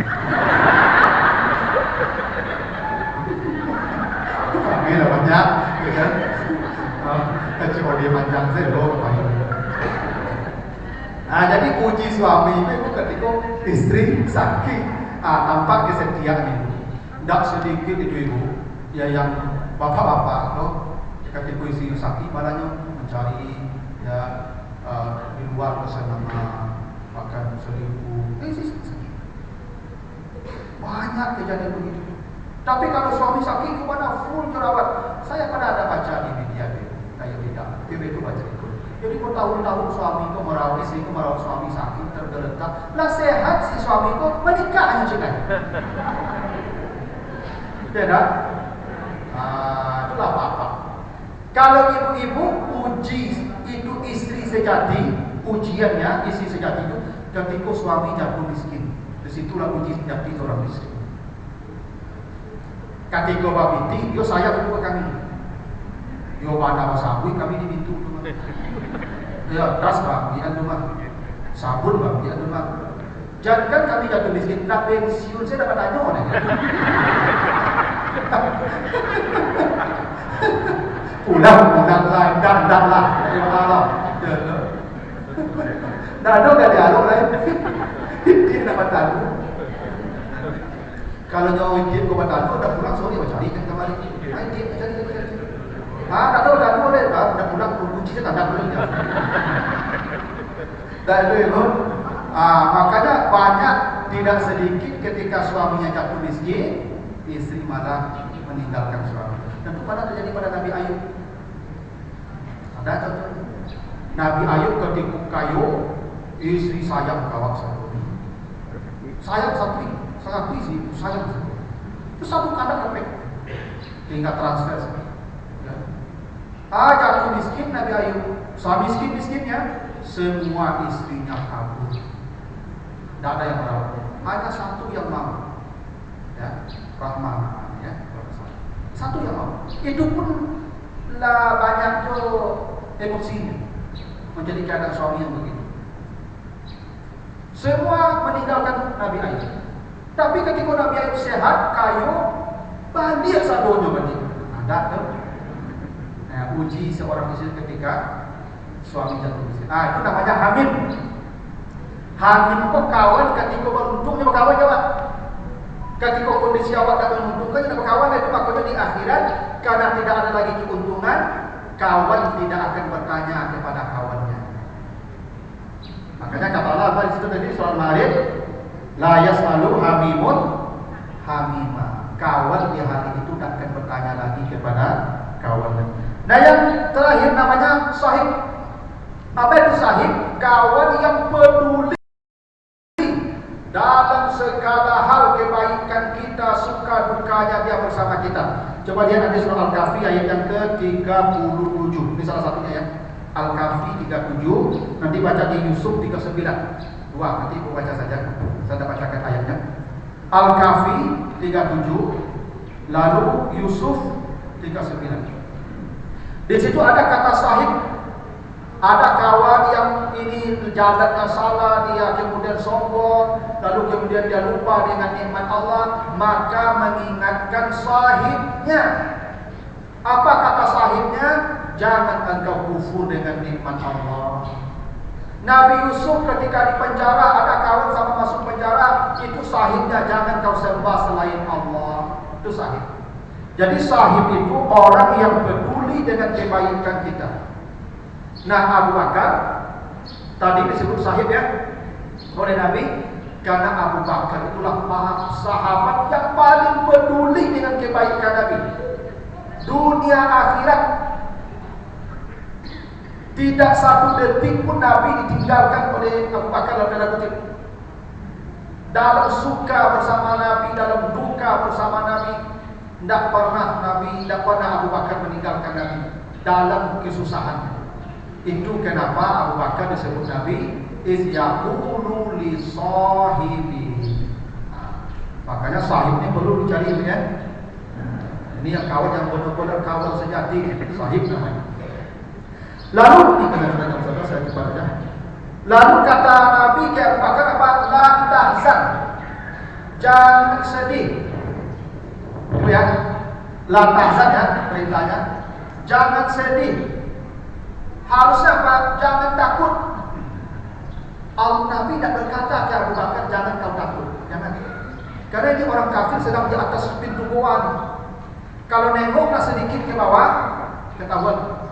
Kami lah banyak, kan? Kalau dia panjang saya lo kemain. Jadi puji suami itu ketika istri sakit, tampak kesetiaan ibu. Tak sedikit itu ibu, ya yang bapak-bapak loh, ketika istri sakit malahnya mencari ya. Di luar kesenangan makan selingkuh, banyak kejadian begitu. Tapi kalau suami sakit kemana full jerawat. Saya pernah ada baca di media saya tidak, TV itu baca itu. Jadi bertahun-tahun suami itu merawat istri itu merawat suami sakit tergeletak. Lah sehat si suami itu menikah hanya cekai. Tidak? Itulah apa-apa. Kalau ibu-ibu puji itu istri sejati, ujiannya istri sejati itu ketika suami jatuh miskin. Disitulah uji sejati orang miskin. Ketika babiti, yo sayang kepada kami. Yo mana sabun kami dimintu rumah. Ya, das bang, dia rumah. Sabun bang, dia rumah. Jangan kami jatuh miskin, nak pensiun saya dapat tanya orang. Pulang lah, dan lah, terima Allah. Dah ada gak dialog lain? Dia dapat tahu. Kalau jauh izin kau tahu, dah pulang sorry, cari kan kembali. Izin, cari. Tak tahu tahu boleh, dah pulang kunci saya tak boleh. Dan itu, makanya banyak tidak sedikit ketika suaminya jatuh miskin, istri malah meninggalkan suami. Dan itu pada terjadi pada Nabi Ayub. Ada contoh. Nabi Ayub ketika kayu, istri sayang kawak satu. Sayang satu, sangat isi, sayang satu. Itu satu kandang kepek. Tinggal transfer. Ya. Jatuh miskin Nabi Ayub. Suami miskinnya, semua istrinya kabur. Tidak ada yang merawat. Hanya satu yang mau. Ya, Rahman. Ya, satu yang mau. Itu pun lah banyak tu emosinya menjadi keadaan suami yang begitu. Semua meninggalkan Nabi Ayub. Tapi ketika Nabi Ayub sehat, kayu, balik sadonya balik. Ada tu. Uji seorang istri ketika suami jatuh miskin. Itu namanya hamil. Hamil itu kawan ketika beruntungnya berkawan jawab. Ketika kondisi awak tak menguntungkan, nak berkawan itu maknanya di akhirat karena tidak ada lagi keuntungan, kawan tidak akan bertanya kepada kawannya. Makanya kata Allah apa di situ tadi soal Marid, la yas'alu hamimun hamima. Kawan di hari itu tak akan bertanya lagi kepada kawannya. Nah yang terakhir namanya sahib. Apa itu sahib? kawan yang peduli dalam segala hal kebaikan kita, suka dukanya dia bersama kita. Coba lihat nanti surah Al-Kahfi ayat yang ke-37. Ini salah satunya ya. Al-Kahfi 37, nanti baca di Yusuf 39. Dua, nanti ibu baca saja. Saya bacakan ayatnya. Al-Kahfi 37, lalu Yusuf 39. Di situ ada kata sahib. Ada kawan yang ini jalannya salah, dia kemudian sombong, lalu kemudian dia lupa dengan nikmat Allah, maka mengingatkan sahibnya. Apa kata sahibnya? Jangan engkau kufur dengan nikmat Allah. Nabi Yusuf ketika di penjara, ada kawan sama masuk penjara, itu sahibnya, jangan kau sembah selain Allah. Itu sahib. Jadi sahib itu orang yang peduli dengan kebaikan kita. Nah, Abu Bakar tadi disebut sahib ya oleh Nabi, karena Abu Bakar itulah sahabat yang paling peduli dengan kebaikan Nabi. Dunia akhirat, tidak satu detik pun Nabi ditinggalkan oleh Abu Bakar dalam suka bersama Nabi, dalam duka bersama Nabi. Tidak pernah Abu Bakar meninggalkan Nabi dalam kesusahan. Itu kenapa Abu Bakar disebut Nabi iz yaqulu li sahibi. Makanya sahibnya perlu dicari ya. Ini yang kawan yang benar-benar kawan sejati, sahib namanya. Lalu saya coba baca. Lalu kata Nabi ke Abu Bakar apa? La tahzan. Jangan sedih. Itu ya. La tahzan ya perintahnya. Jangan sedih. Harusnya apa? Jangan takut. Nabi tidak berkata ke Abu Bakar, jangan kau takut. Jangan. Karena ini orang kafir sedang di atas pintu goa. Kalau nengoklah sedikit ke bawah, ketahuan.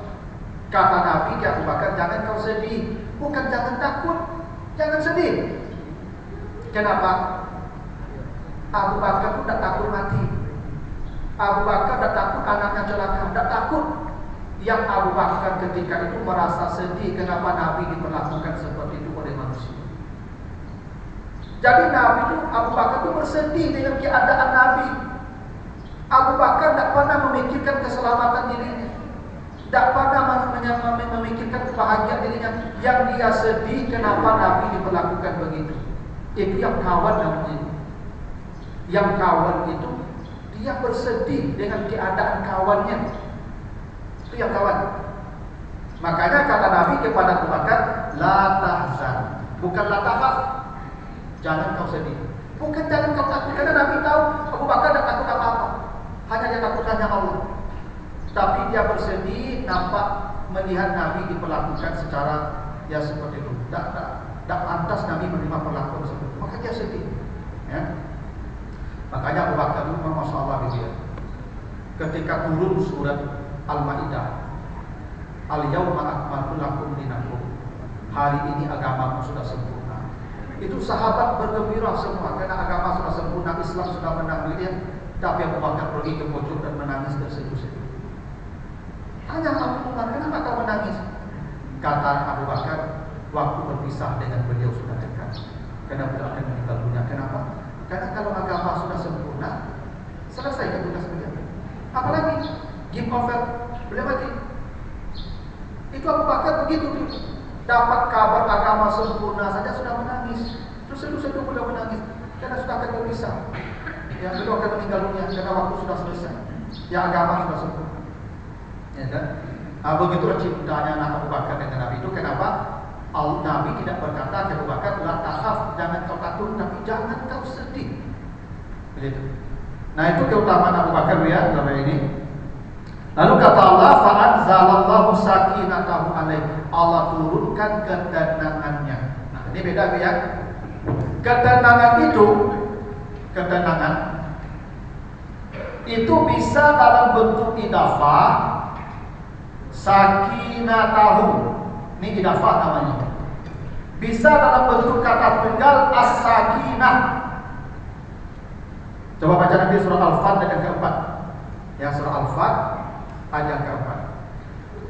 Kata Nabi ke Abu Bakar, jangan kau sedih. Bukan jangan takut. Jangan sedih. Kenapa? Abu Bakar pun tidak takut mati. Abu Bakar tidak takut anaknya celaka. Tidak takut. Yang Abu Bakar ketika itu merasa sedih kenapa Nabi diperlakukan seperti itu oleh manusia. Jadi Nabi itu, Abu Bakar itu bersedih dengan keadaan Nabi. Abu Bakar tidak pernah memikirkan keselamatan dirinya, tidak pernah memikirkan kebahagiaan dirinya. Yang dia sedih kenapa Nabi diperlakukan begitu. Itu yang kawan namanya. Yang kawan itu dia bersedih dengan keadaan kawannya. Itu yang kawan. Makanya kata Nabi kepada Abu Bakar, la tahzan, bukan la tahaf. Jangan kau sedih, bukan jangan kau takut. Karena Nabi tahu Abu Bakar tidak takut apa-apa, hanya dia takut hanya Allah. Tapi dia bersedih nampak melihat Nabi diperlakukan secara ya seperti itu. Tak pantas Nabi menerima perlakuan seperti itu. Maka dia sedih. Ya. Makanya Abu Bakar itu Masya Allah dia. Ketika turun surat Al-Maidah, Al-Yawma akmaltu lakum dinakum, hari ini agamamu sudah sempurna. Itu sahabat bergembira semua karena agama sudah sempurna, Islam sudah menang dia. Tapi Abu Bakar pergi ke pojok dan menangis terseduh-seduh. Tanya Abu Bakar, kenapa kau menangis? Kata Abu Bakar, waktu berpisah dengan beliau sudah dekat, karena beliau akan meninggal dunia. Kenapa? Karena kalau agama sudah sempurna, selesai tugas beliau. Apalagi game over, beliau mati. Itu Abu Bakar begitu, dapat kabar agama sempurna saja sudah menangis. Terus seduh-seduh beliau menangis karena sudah akan berpisah. Ya, beliau akan meninggal dunia karena waktu sudah selesai. Ya, agama sudah sempurna. Ya kan? Begitulah cintanya Abu Bakar dengan Nabi itu. Kenapa? Nabi tidak berkata ke Abu Bakar, la tahaf, jangan kau takut, tapi jangan kau sedih. Begitu. Nah, itu keutamaan Abu Bakar ya dalam ini. Lalu kata Allah, fa'anzalallahu sakinatahu alaihi. Allah turunkan ketenangannya. Nah, ini beda ya. Ketenangan itu bisa dalam bentuk idafah, sakinatahu. Ini idafah namanya. Bisa dalam bentuk kata tunggal as-sakinah. Coba baca nanti surah Al-Fat ayat keempat. Ya, surah Al-Fat ayat keempat.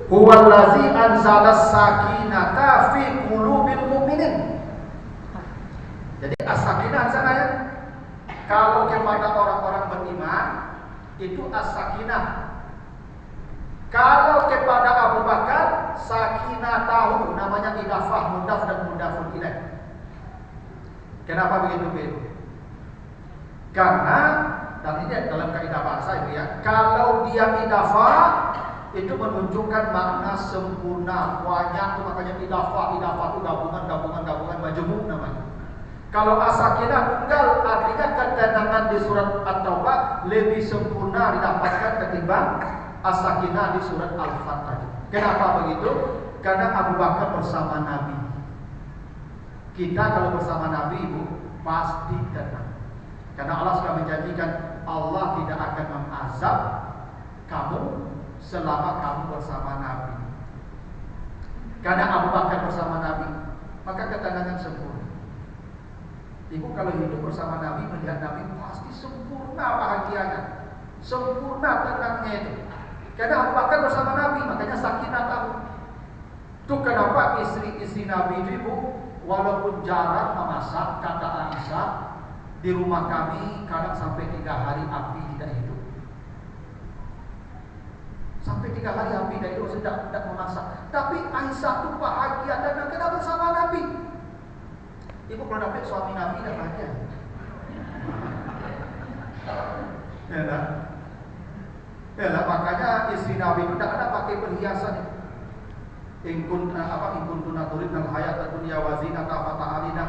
Huwallazi anzalas sakinata fi qulubil mu'minin. Jadi as-sakinah sana ya. Kalau kepada orang-orang beriman itu as-sakinah. Kalau kepada Abu Bakar sakinah tahu, namanya idafah, mudaf dan mudafun ilaih. Kenapa begitu begitu? Karena dan ini dalam kaidah bahasa itu ya. Kalau dia idafah itu menunjukkan makna sempurna, banyak, makanya idafah itu gabungan majmuk namanya. Kalau as-sakinah tunggal, artinya ketenangan di surat At-Taubah lebih sempurna didapatkan ketimbang as-sakinah di surat Al-Fath. Kenapa begitu? Karena Abu Bakar bersama Nabi. Kita kalau bersama Nabi, Ibu, pasti tenang. Karena Allah sudah menjanjikan Allah tidak akan mengazab kamu selama kamu bersama Nabi. Karena Abu Bakar bersama Nabi, maka ketenangan sempurna. Ibu kalau hidup bersama Nabi, melihat Nabi pasti sempurna bahagianya, sempurna tenangnya itu. Karena Abu Bakar bersama Nabi, makanya sakinah tahu. Itu kenapa istri-istri Nabi itu, Ibu, walaupun jarang memasak, kata Aisyah, di rumah kami kadang sampai 3 hari api tidak hidup. Sampai 3 hari api tidak hidup, tidak memasak. Tapi Aisyah itu bahagia dan kenal bersama Nabi. Ibu kalau dapat suami Nabi dan bahagia. Ya lah, makanya istri Nabi itu tidak ada pakai perhiasan. Ingkun tunaturin al hayat dunia wazina tafata'alina.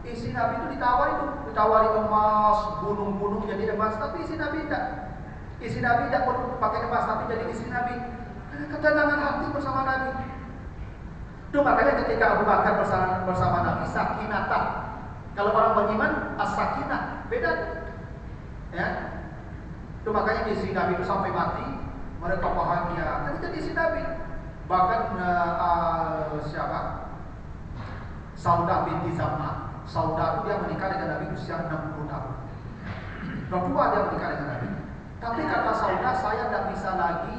Istri Nabi itu ditawari emas, gunung-gunung jadi emas, tapi istri Nabi tidak. Istri Nabi tidak perlu pakai emas, tapi jadi istri Nabi. Ketenangan hati bersama Nabi. Itu makanya ketika Abu Bakar bersama Nabi, sakinata. Kalau orang beriman, as-sakinah, beda. Ya. Itu makanya istri Nabi itu sampai mati mereka bahagia. Dan itu istri Nabi. Bahkan siapa? Saudah binti Zam'ah. Saudah itu dia menikah dengan Nabi usia 60 tahun. Berdua dia menikah dengan Nabi. Tapi kata Saudah, saya tidak bisa lagi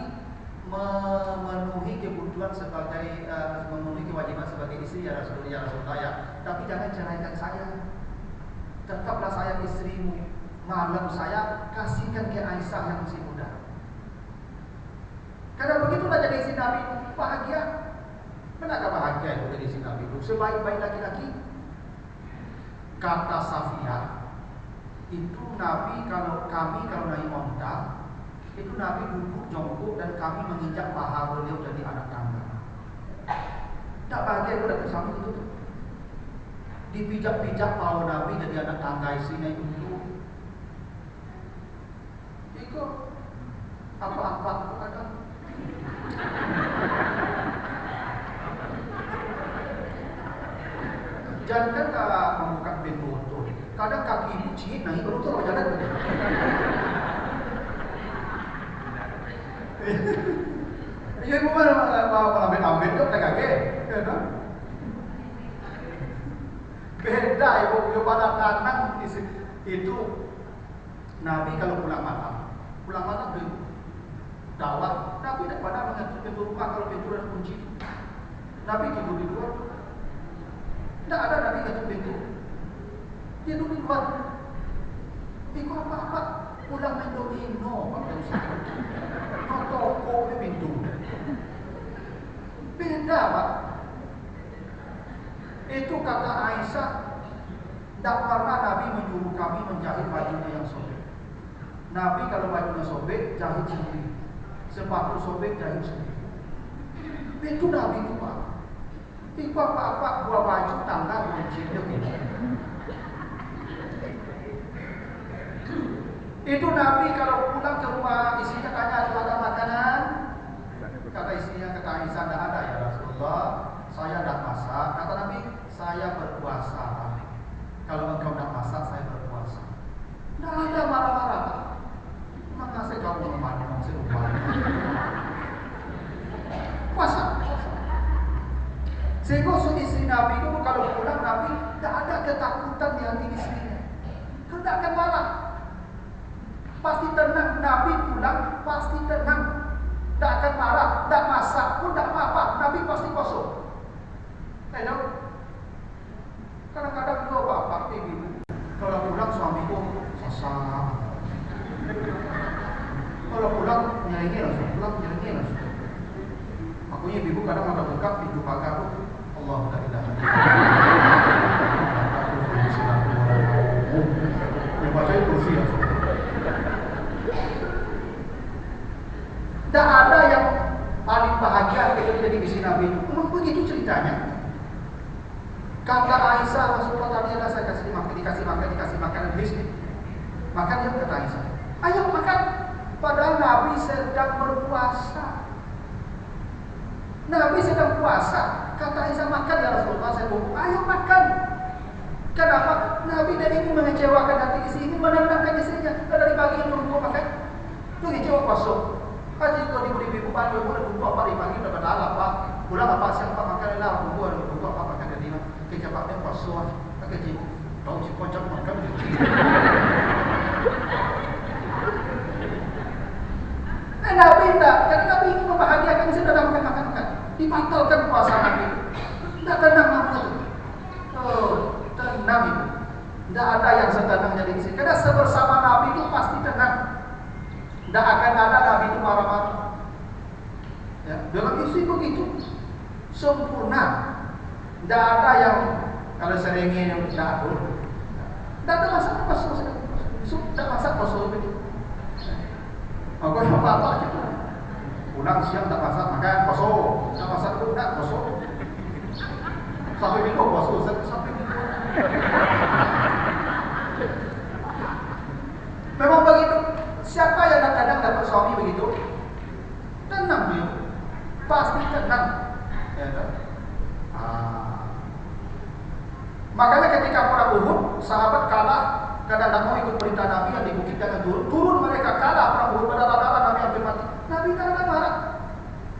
memenuhi kebutuhan sebagai memenuhi kewajiban sebagai istri ya Rasulullah ya. Tapi jangan ceraikan saya. Tetaplah saya istrimu. Malam saya kasihkan ke Aisyah yang masih muda. Karena begitulah jadi istri Nabi bahagia. Benarkah bahagia itu jadi istri Nabi itu? Sebaik-baik laki-laki. Kata Safiyah, itu Nabi kalau naik onta, itu Nabi duduk jongkok dan kami menginjak paha beliau jadi anak tangga. Tak bahagia itu dapat suami itu tuh. Dipijak-pijak paha Nabi jadi anak tangga istrinya itu. Itu apa-apa ada. Jangan membuka pintu motor. Kadang kaki ibu cingit naik baru turun jalan. Ya ibu malah ambil tu tak kaget, kan? Beda ibu pada tanang itu Nabi kalau pulang malam beli dawat. Nabi tidak pernah mengatur pintu rumah kalau pintu ada kunci. Nabi tidur di luar. Tidak ada Nabi ngatur pintu. Dia duduk di luar. Ikut apa-apa. Pulang main domino. Toko di pintu. Beda Pak. Itu kata Aisyah. Tidak pernah Nabi menyuruh kami menjahit bajunya yang sobek. Nabi kalau bajunya sobek, jahit sendiri. Sepatu sobek, jahit sendiri. Itu Nabi itu Pak. Itu apa-apa buah baju tangga kuncinya gitu. Itu Nabi kalau pulang ke rumah istrinya tanya ada makanan. Kata istrinya kata Aisyah tidak ada ya Rasulullah. Saya tidak masak. Kata Nabi saya berpuasa. Kalau engkau tidak masak saya berpuasa. Tidak ada marah-marah. Maka saya kamu memandang rumah. Puasa. Sehingga istri Nabi itu kalau pulang Nabi tidak ada ketakutan di hati istrinya. Tidak akan marah. Pasti tenang. Nabi pulang pasti tenang. Tidak akan marah. Tidak masak pun Nabi pasti kosong. Kadang-kadang juga bapak ibu kalau pulang suamiku sasak. Kalau pulang nyanyi langsung. Akunya ibu kadang ada buka pintu pagar. Allah la ilaha illallah. Baca kursi ya. Tidak ada yang paling bahagia ketika jadi istri Nabi itu. Memang begitu ceritanya. Kata Aisyah, Rasulullah tadi ada saya dikasih makan bisnis. Makan dia kata Aisyah, ayo makan. Padahal Nabi sedang berpuasa. Nabi sedang puasa. Kata Aisyah, makan ya Rasulullah, saya tunggu. Ayo makan. Kenapa? Nabi dan ini mengecewakan hati istri ini, menenangkan istrinya. Dari pagi tunggu makan. Itu kecewa kosong. Haji kalau diberi ibu pandu, boleh tunggu apa di pagi udah berdalam pak. Pulang apa siang pak makan lah, tunggu apa makan dari mana? Kecepatnya kosong. Pakai cipu. Tahu si pocong makan. Nabi tidak, karena Nabi ingin membahagiakan istri dalam makan. Dibatalkan puasa Nabi. Tidak tenang namanya itu. Tenang itu. Tidak ada yang setenang jadi istri. Karena sebersama Nabi itu pasti tenang. Tidak akan ada Nabi itu marah-marah. Ya, dalam istri begitu sempurna. Tidak ada yang kalau seringnya yang tidak ada. Tidak ada masalah kosong. Tidak masalah kosong begitu. Aku apa aja. Pulang siang tak masak makan kosong. Tak masak pun tak kosong. Sampai minggu kosong sampai minggu. Memang begitu. Siapa yang kadang dapat suami begitu? Tenang dia. Pasti tenang. Ya, kan? Makanya ketika perang Uhud, sahabat kalah karena tidak mau ikut perintah Nabi yang di bukit jangan turun mereka kalah perang Uhud pada darah Nabi hampir mati. Nabi karena marah.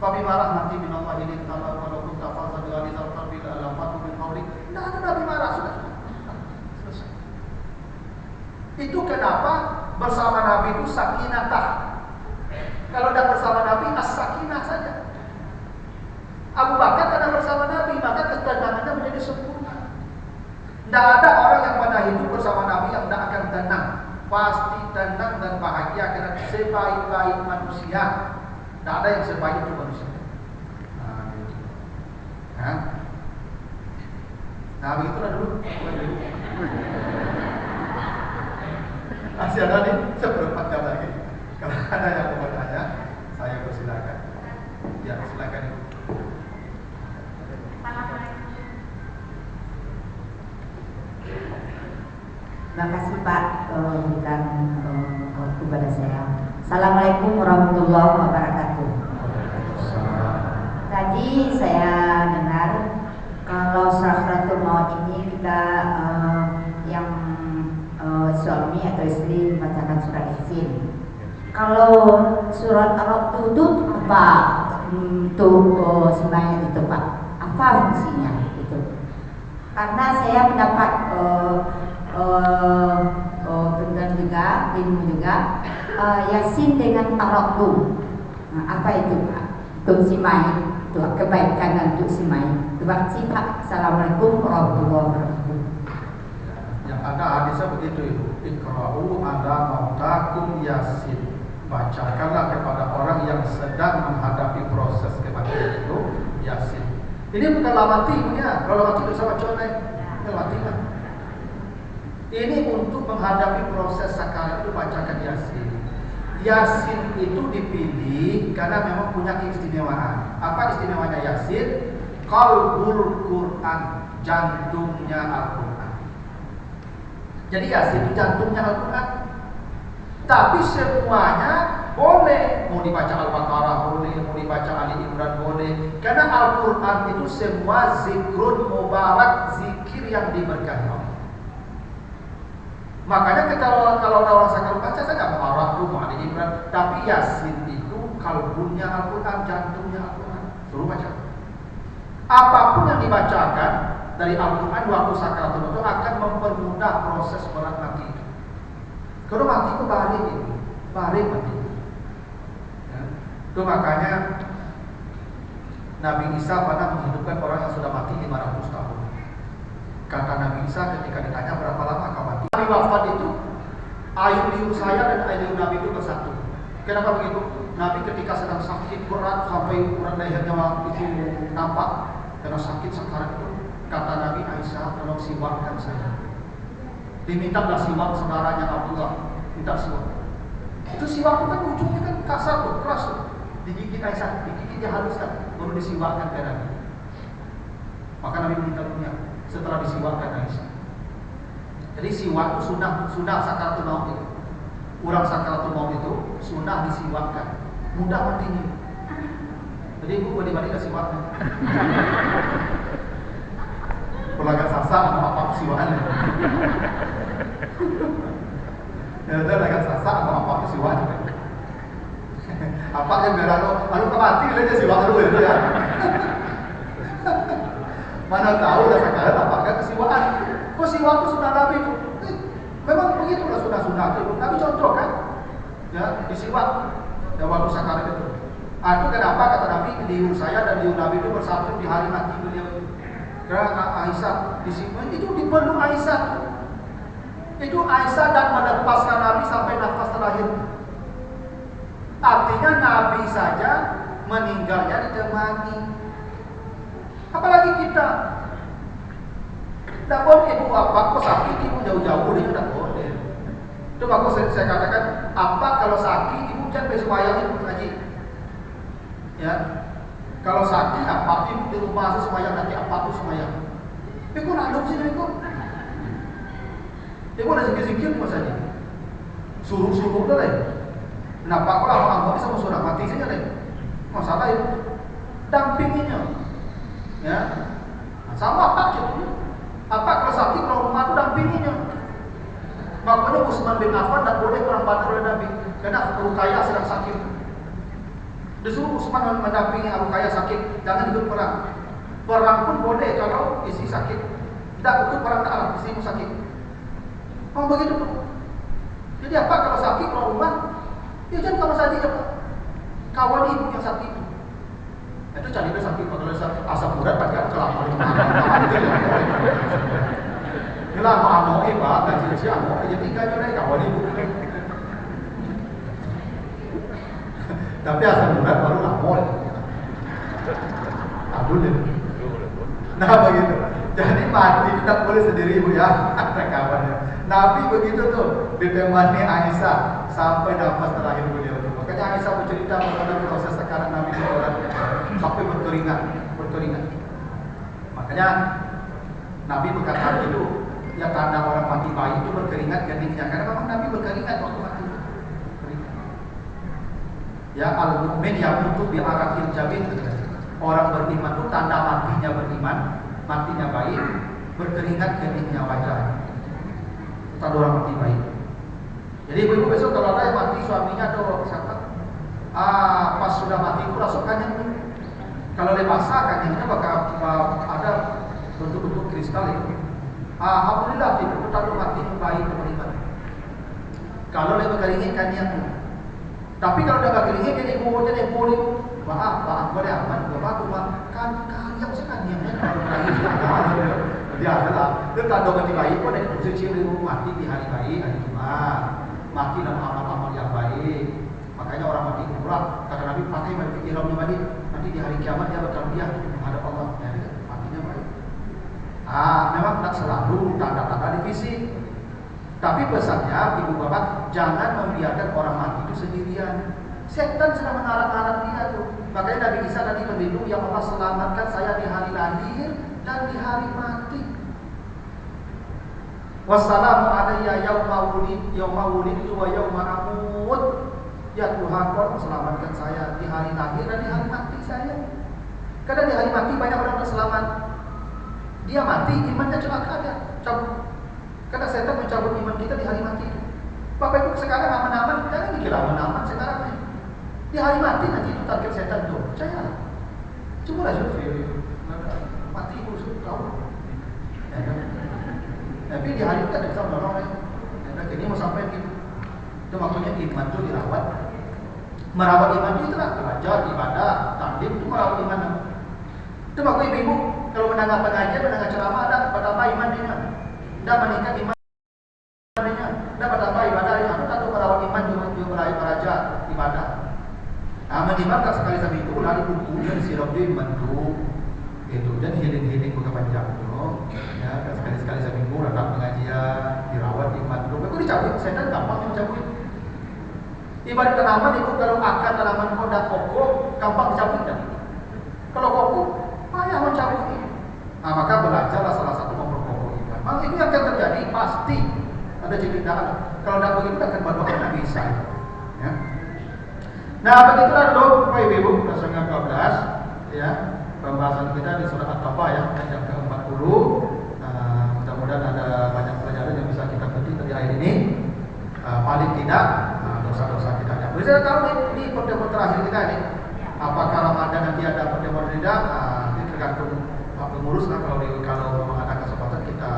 Kami marah nanti bin Allah ini kalau pun tafazal dari al bila alamatu bin qawli. Tidak ada Nabi marah sudah. Selesai. Itu kenapa bersama Nabi itu sakinatah. Kalau tidak bersama Nabi as-sakinah saja. Abu Bakar karena bersama Nabi maka ketenangannya menjadi sempurna. Tidak ada orang yang pada hidup bersama Nabi yang tidak akan tenang. Pasti tenang dan bahagia karena sebaik-baik manusia. Tidak ada yang sebaik itu manusia. Nah begitulah dulu. Masih ada nih seperempat jam lagi. Kalau ada yang mau bertanya, saya persilakan. Ya silakan. Terima kasih Pak memberikan waktu kepada saya. Assalamualaikum warahmatullahi wabarakatuh. Tadi saya dengar kalau Sakratul Maut ini kita yang suami atau istri membacakan surat Yasin. Kalau surat Al-Qudud apa untuk sembahyang itu Pak? Apa fungsinya itu? Karena saya mendapat tentang juga ilmu juga Yasin dengan Al-Qudud. Nah, apa itu Pak? Untuk simai itu kebaikan untuk simai. Terima kasih Pak. Assalamualaikum warahmatullahi wabarakatuh. Yang ada hadisnya begitu itu. Iqra'u ala mautakum Yasin. Bacakanlah kepada orang yang sedang menghadapi proses kematian itu Yasin. Ini bukan lamati punya. Kalau mati itu sama contoh mati lah. Ini untuk menghadapi proses sakarat itu bacakan Yasin. Yasin itu dipilih karena memang punya keistimewaan. Apa istimewanya Yasin? Qalbul Quran, jantungnya Al-Quran. Jadi Yasin itu jantungnya Al-Quran. Tapi semuanya boleh. Mau dibaca Al-Baqarah boleh, mau dibaca Ali Imran boleh. Karena Al-Quran itu semua zikrun mubarak, zikir yang diberkahi Allah. Makanya kalau ada orang sakit baca saya nggak marah tuh mau Ali Imran. Tapi Yasin itu kalbunya Al-Quran, jantungnya Al-Quran. Suruh baca. Apapun yang dibacakan dari Al-Quran waktu sakaratul maut itu akan mempermudah proses berat mati. Kalau mati itu baring mati. Ya. Itu makanya Nabi Isa pernah menghidupkan orang yang sudah mati 500 tahun. Kata Nabi Isa ketika ditanya berapa lama kau mati, Nabi wafat itu air liur saya dan air liur Nabi itu bersatu. Kenapa begitu? Nabi ketika sedang sakit berat sampai ukuran lehernya itu nampak karena sakit sekarat itu, kata Nabi, Aisyah tolong siwakkan saya. Dimintalah siwak saudaranya Abdullah, minta siwak. Itu siwak itu kan ujungnya kan kasar tuh, keras tuh. Digigit Aisyah, digigit dia haluskan, baru disiwakkan ke Nabi. Maka Nabi meninggal dunia setelah disiwakkan Aisyah. Jadi siwak itu sunnah sakaratul maut itu. Orang sakaratul maut itu sunnah disiwakkan, mudah matinya. Jadi ibu balik-balik ke siwaknya. Pelanggan sasa sama apa siwakannya. Ya udah lagan sasa sama apa siwakannya. Apa yang biar anu kemati aja siwak dulu itu ya. Mana tahu dah sekarang apakah kesiwaan. Kok siwak itu sunnah Nabi itu? Memang begitulah sunnah-sunnah itu. Nabi contoh kan? Ya, disiwak. Ya waktu sekarang itu. Itu kenapa kata Nabi, liur saya dan liur Nabi itu bersatu di hari mati beliau. Karena Aisyah disimpan itu dipenuh Aisyah. Itu Aisyah dan melepaskan Nabi sampai nafas terakhir. Artinya Nabi saja meninggalnya ditemani. Apalagi kita. Tidak boleh ibu apa kok sakit ibu jauh-jauh dia tidak boleh. Itu aku saya katakan apa kalau sakit ibu jangan bersemayam ibu ngaji. Ya. Kalau sakit apa ibu di rumah semayam nanti apa tuh semayam. Ibu nak adopsi ibu. Ibu ada zikir-zikir saja. Suruh-suruh tu deh. Kenapa kau lama bisa sudah mati saja deh. Masalah itu dampinginya. Ya. Sama apa gitu. Apa kalau sakit kalau rumah itu dampinginya. Makanya Utsman bin Affan tak boleh perang Badar oleh Nabi karena Ruqayyah sedang sakit. Disuruh Utsman mendampingi Ruqayyah sakit, jangan ikut perang. Perang pun boleh kalau istri sakit. Tidak ikut perang dalam istrimu sakit. Oh begitu pun. Jadi apa kalau sakit kalau rumah? Ya jangan kalau saja kawan ibu yang sakit. Itu cari dia sakit kalau asam urat pada kelapa. Inilah mau Pak, gaji si amo aja tinggal juga kawan ibu. Tapi asam urat baru lapor. Aduh deh. Nah begitu. Jadi mati tidak boleh sendiri ibu ya, ada kawannya. Nabi begitu tuh ditemani Aisyah sampai nafas terakhir beliau. Makanya Aisyah bercerita mengenai proses sekarang Nabi orang sampai berkeringat. Makanya Nabi berkata itu, ya tanda orang mati bayi itu berkeringat geningnya. Karena memang Nabi berkeringat waktu mati. Ya al-mu'min yang mutu bi arakil jabin. Orang beriman itu tanda matinya beriman, matinya baik, berkeringat geningnya wajah. Tanda orang mati baik. Jadi ibu-ibu besok kalau ada yang mati suaminya atau siapa, pas sudah mati itu langsung kanyang. Kalau dia basah kanyangnya bakal ada bentuk-bentuk kristal itu. Alhamdulillah tidak tanda mati baik beriman. Kalau dia berkeringat kanyang. Tapi kalau dia berkeringat jadi boleh. Maaf, boleh aman, kan kanyang sekanyangnya kalau kanyang. Jadi adalah itu tanda mati baik pun ada suci mati di hari baik hari Jumat. Mati dalam amal-amal yang baik. Makanya orang mati umrah, kata Nabi pakai baju ihramnya mati, nanti di hari kiamat dia bertaubiah menghadap Allah. Ya, matinya baik. Memang tak selalu tanda-tanda di fisik. Tapi pesannya ibu bapak jangan membiarkan orang mati itu sendirian. Setan sedang mengarang-arang dia tuh. Makanya Nabi Isa tadi berlindung, ya Allah selamatkan saya di hari lahir dan di hari mati. Wassalamu alayya yauma wulidtu wa yauma amut. Ya Tuhan, Kau selamatkan saya di hari lahir dan di hari mati saya. Karena di hari mati banyak orang terselamat. Dia mati, imannya celaka dia cabut. Karena setan mencabut iman kita di hari mati. Bapak Ibu sekarang aman-aman, jangan dikira aman-aman sekarang nih. Di hari mati nanti itu target setan tuh, percayalah. Coba lah survei, mati ibu sudah tahu. Ya, kan? Tapi di hari kita bisa menolong ya. Jadi mau sampai gitu. Itu maksudnya iman itu dirawat. Merawat iman itu itulah belajar, ibadah, taklim itu merawat iman. Itu bapak ibu kalau mendengar pengajian, mendengar ceramah ada bertambah iman dia, tidak meningkat iman dia, tidak bertambah ibadah dia. Itu satu merawat iman juga meraih daraja ibadah. Nah, menimbang sekali seminggu lalu kumpulnya sirap dia iman tu, itu dan healing bukan panjang tu. Ya, sekali seminggu datang pengajian, dirawat iman tu. Aku dicabut, saya gampang dicabut. Ibarat tanaman itu kalau akar tanaman kau dah kokoh, gampang dicabut dah. Kalau kokoh, payah mencabut ini. Nah, maka belajarlah salah satu memperkokoh iman. Maka itu yang akan terjadi pasti ada ceritaan. Kalau tidak begitu akan berdoa tidak bisa. Ya. Nah, begitulah dulu Bapak Ibu, sudah 12 ya. Pembahasan kita di surat At-Taubah ya, ayat ke-40. Mudah-mudahan ada banyak pelajaran yang bisa kita petik dari ayat ini. Paling tidak dosa-dosa kita. Bisa tahu ini pertemuan terakhir kita ini. Apakah Ramadan nanti ada pertemuan tidak? Ini tergantung pengurus lah. Kalau memang ada kesempatan kita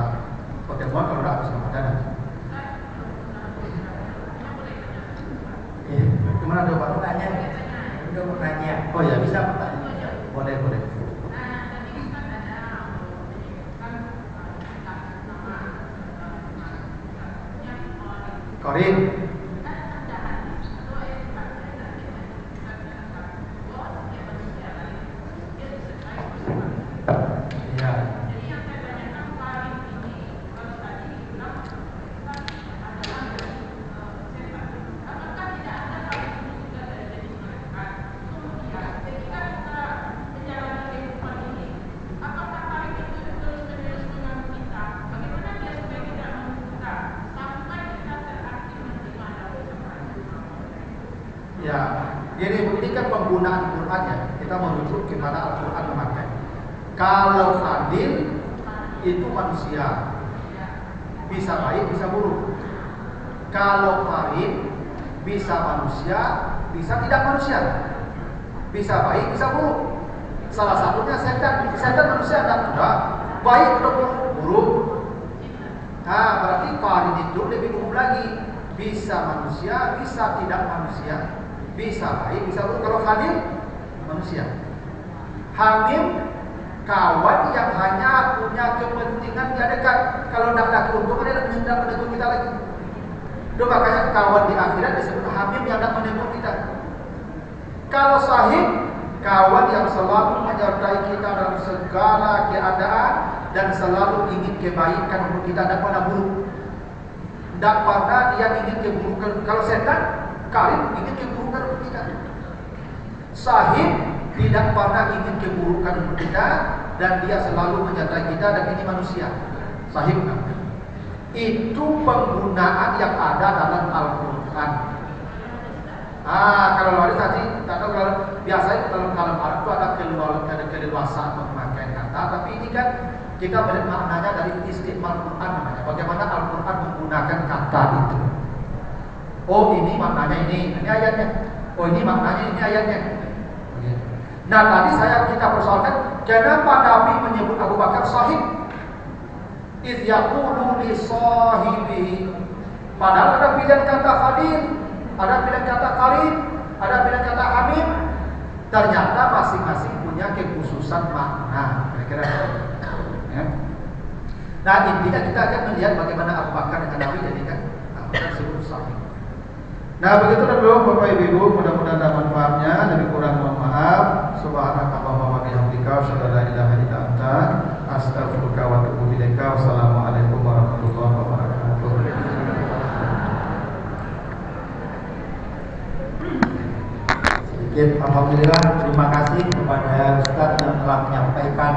pertemuan, kalau tidak habis Ramadan nanti. Gimana ada Pak? Tanya. Udah mau tanya. Oh ya bisa bertanya. Boleh. Korin. Ya, jadi ini kan penggunaan Quran ya. Kita merujuk kepada Al-Quran memakai. Kalau hadir itu manusia, bisa baik, bisa buruk. Kalau hadir bisa manusia, bisa tidak manusia. Bisa baik, bisa buruk. Salah satunya setan. Setan manusia tidak baik atau buruk. Nah, berarti hadir itu lebih umum lagi. Bisa manusia, bisa tidak manusia. Bisa baik, bisa buruk. Kalau hadir manusia. Hamim kawan yang hanya punya kepentingan dia dekat. Kalau tidak ada keuntungan dia tidak menegur kita lagi. Itu makanya kawan di akhirat disebut hamim yang tidak menegur kita. Kalau sahib, kawan yang selalu menyertai kita dalam segala keadaan dan selalu ingin kebaikan untuk kita, tidak pernah buruk. Tidak pernah dia ingin keburukan. Kalau setan, karim ingin keburukan untuk kita. Sahib tidak pernah ingin keburukan untuk kita dan dia selalu menyertai kita, dan ini manusia. Sahib itu penggunaan yang ada dalam Al-Quran. Kalau waris tadi, kalau biasanya dalam kalam Arab itu ada keleluasaan memakai kata, tapi ini kan kita melihat maknanya dari istimal Quran namanya. Bagaimana Al-Quran menggunakan kata itu. Oh ini maknanya ini ayatnya. Oh ini maknanya ini ayatnya. Nah tadi kita persoalkan kenapa Nabi menyebut Abu Bakar sahib? Iz yaqulu li sahibihi. Padahal ada pilihan kata khalil, ada pilihan kata qarib, ada pilihan kata hamim. Ternyata masing-masing punya kekhususan makna. Kira-kira ya. Nah intinya kita akan melihat bagaimana Abu Bakar dengan Nabi jadikan disebut sahib. Nah begitu dulu Bapak Ibu, mudah-mudahan ada manfaatnya. Lebih kurang mohon maaf. Subhanakallahumma wa bihamdika asyhadu an la ilaha illa anta astaghfiruka wa atubu ilaika. Wassalamualaikum warahmatullahi wabarakatuh. Sedikit alhamdulillah, terima kasih kepada Ustaz yang telah menyampaikan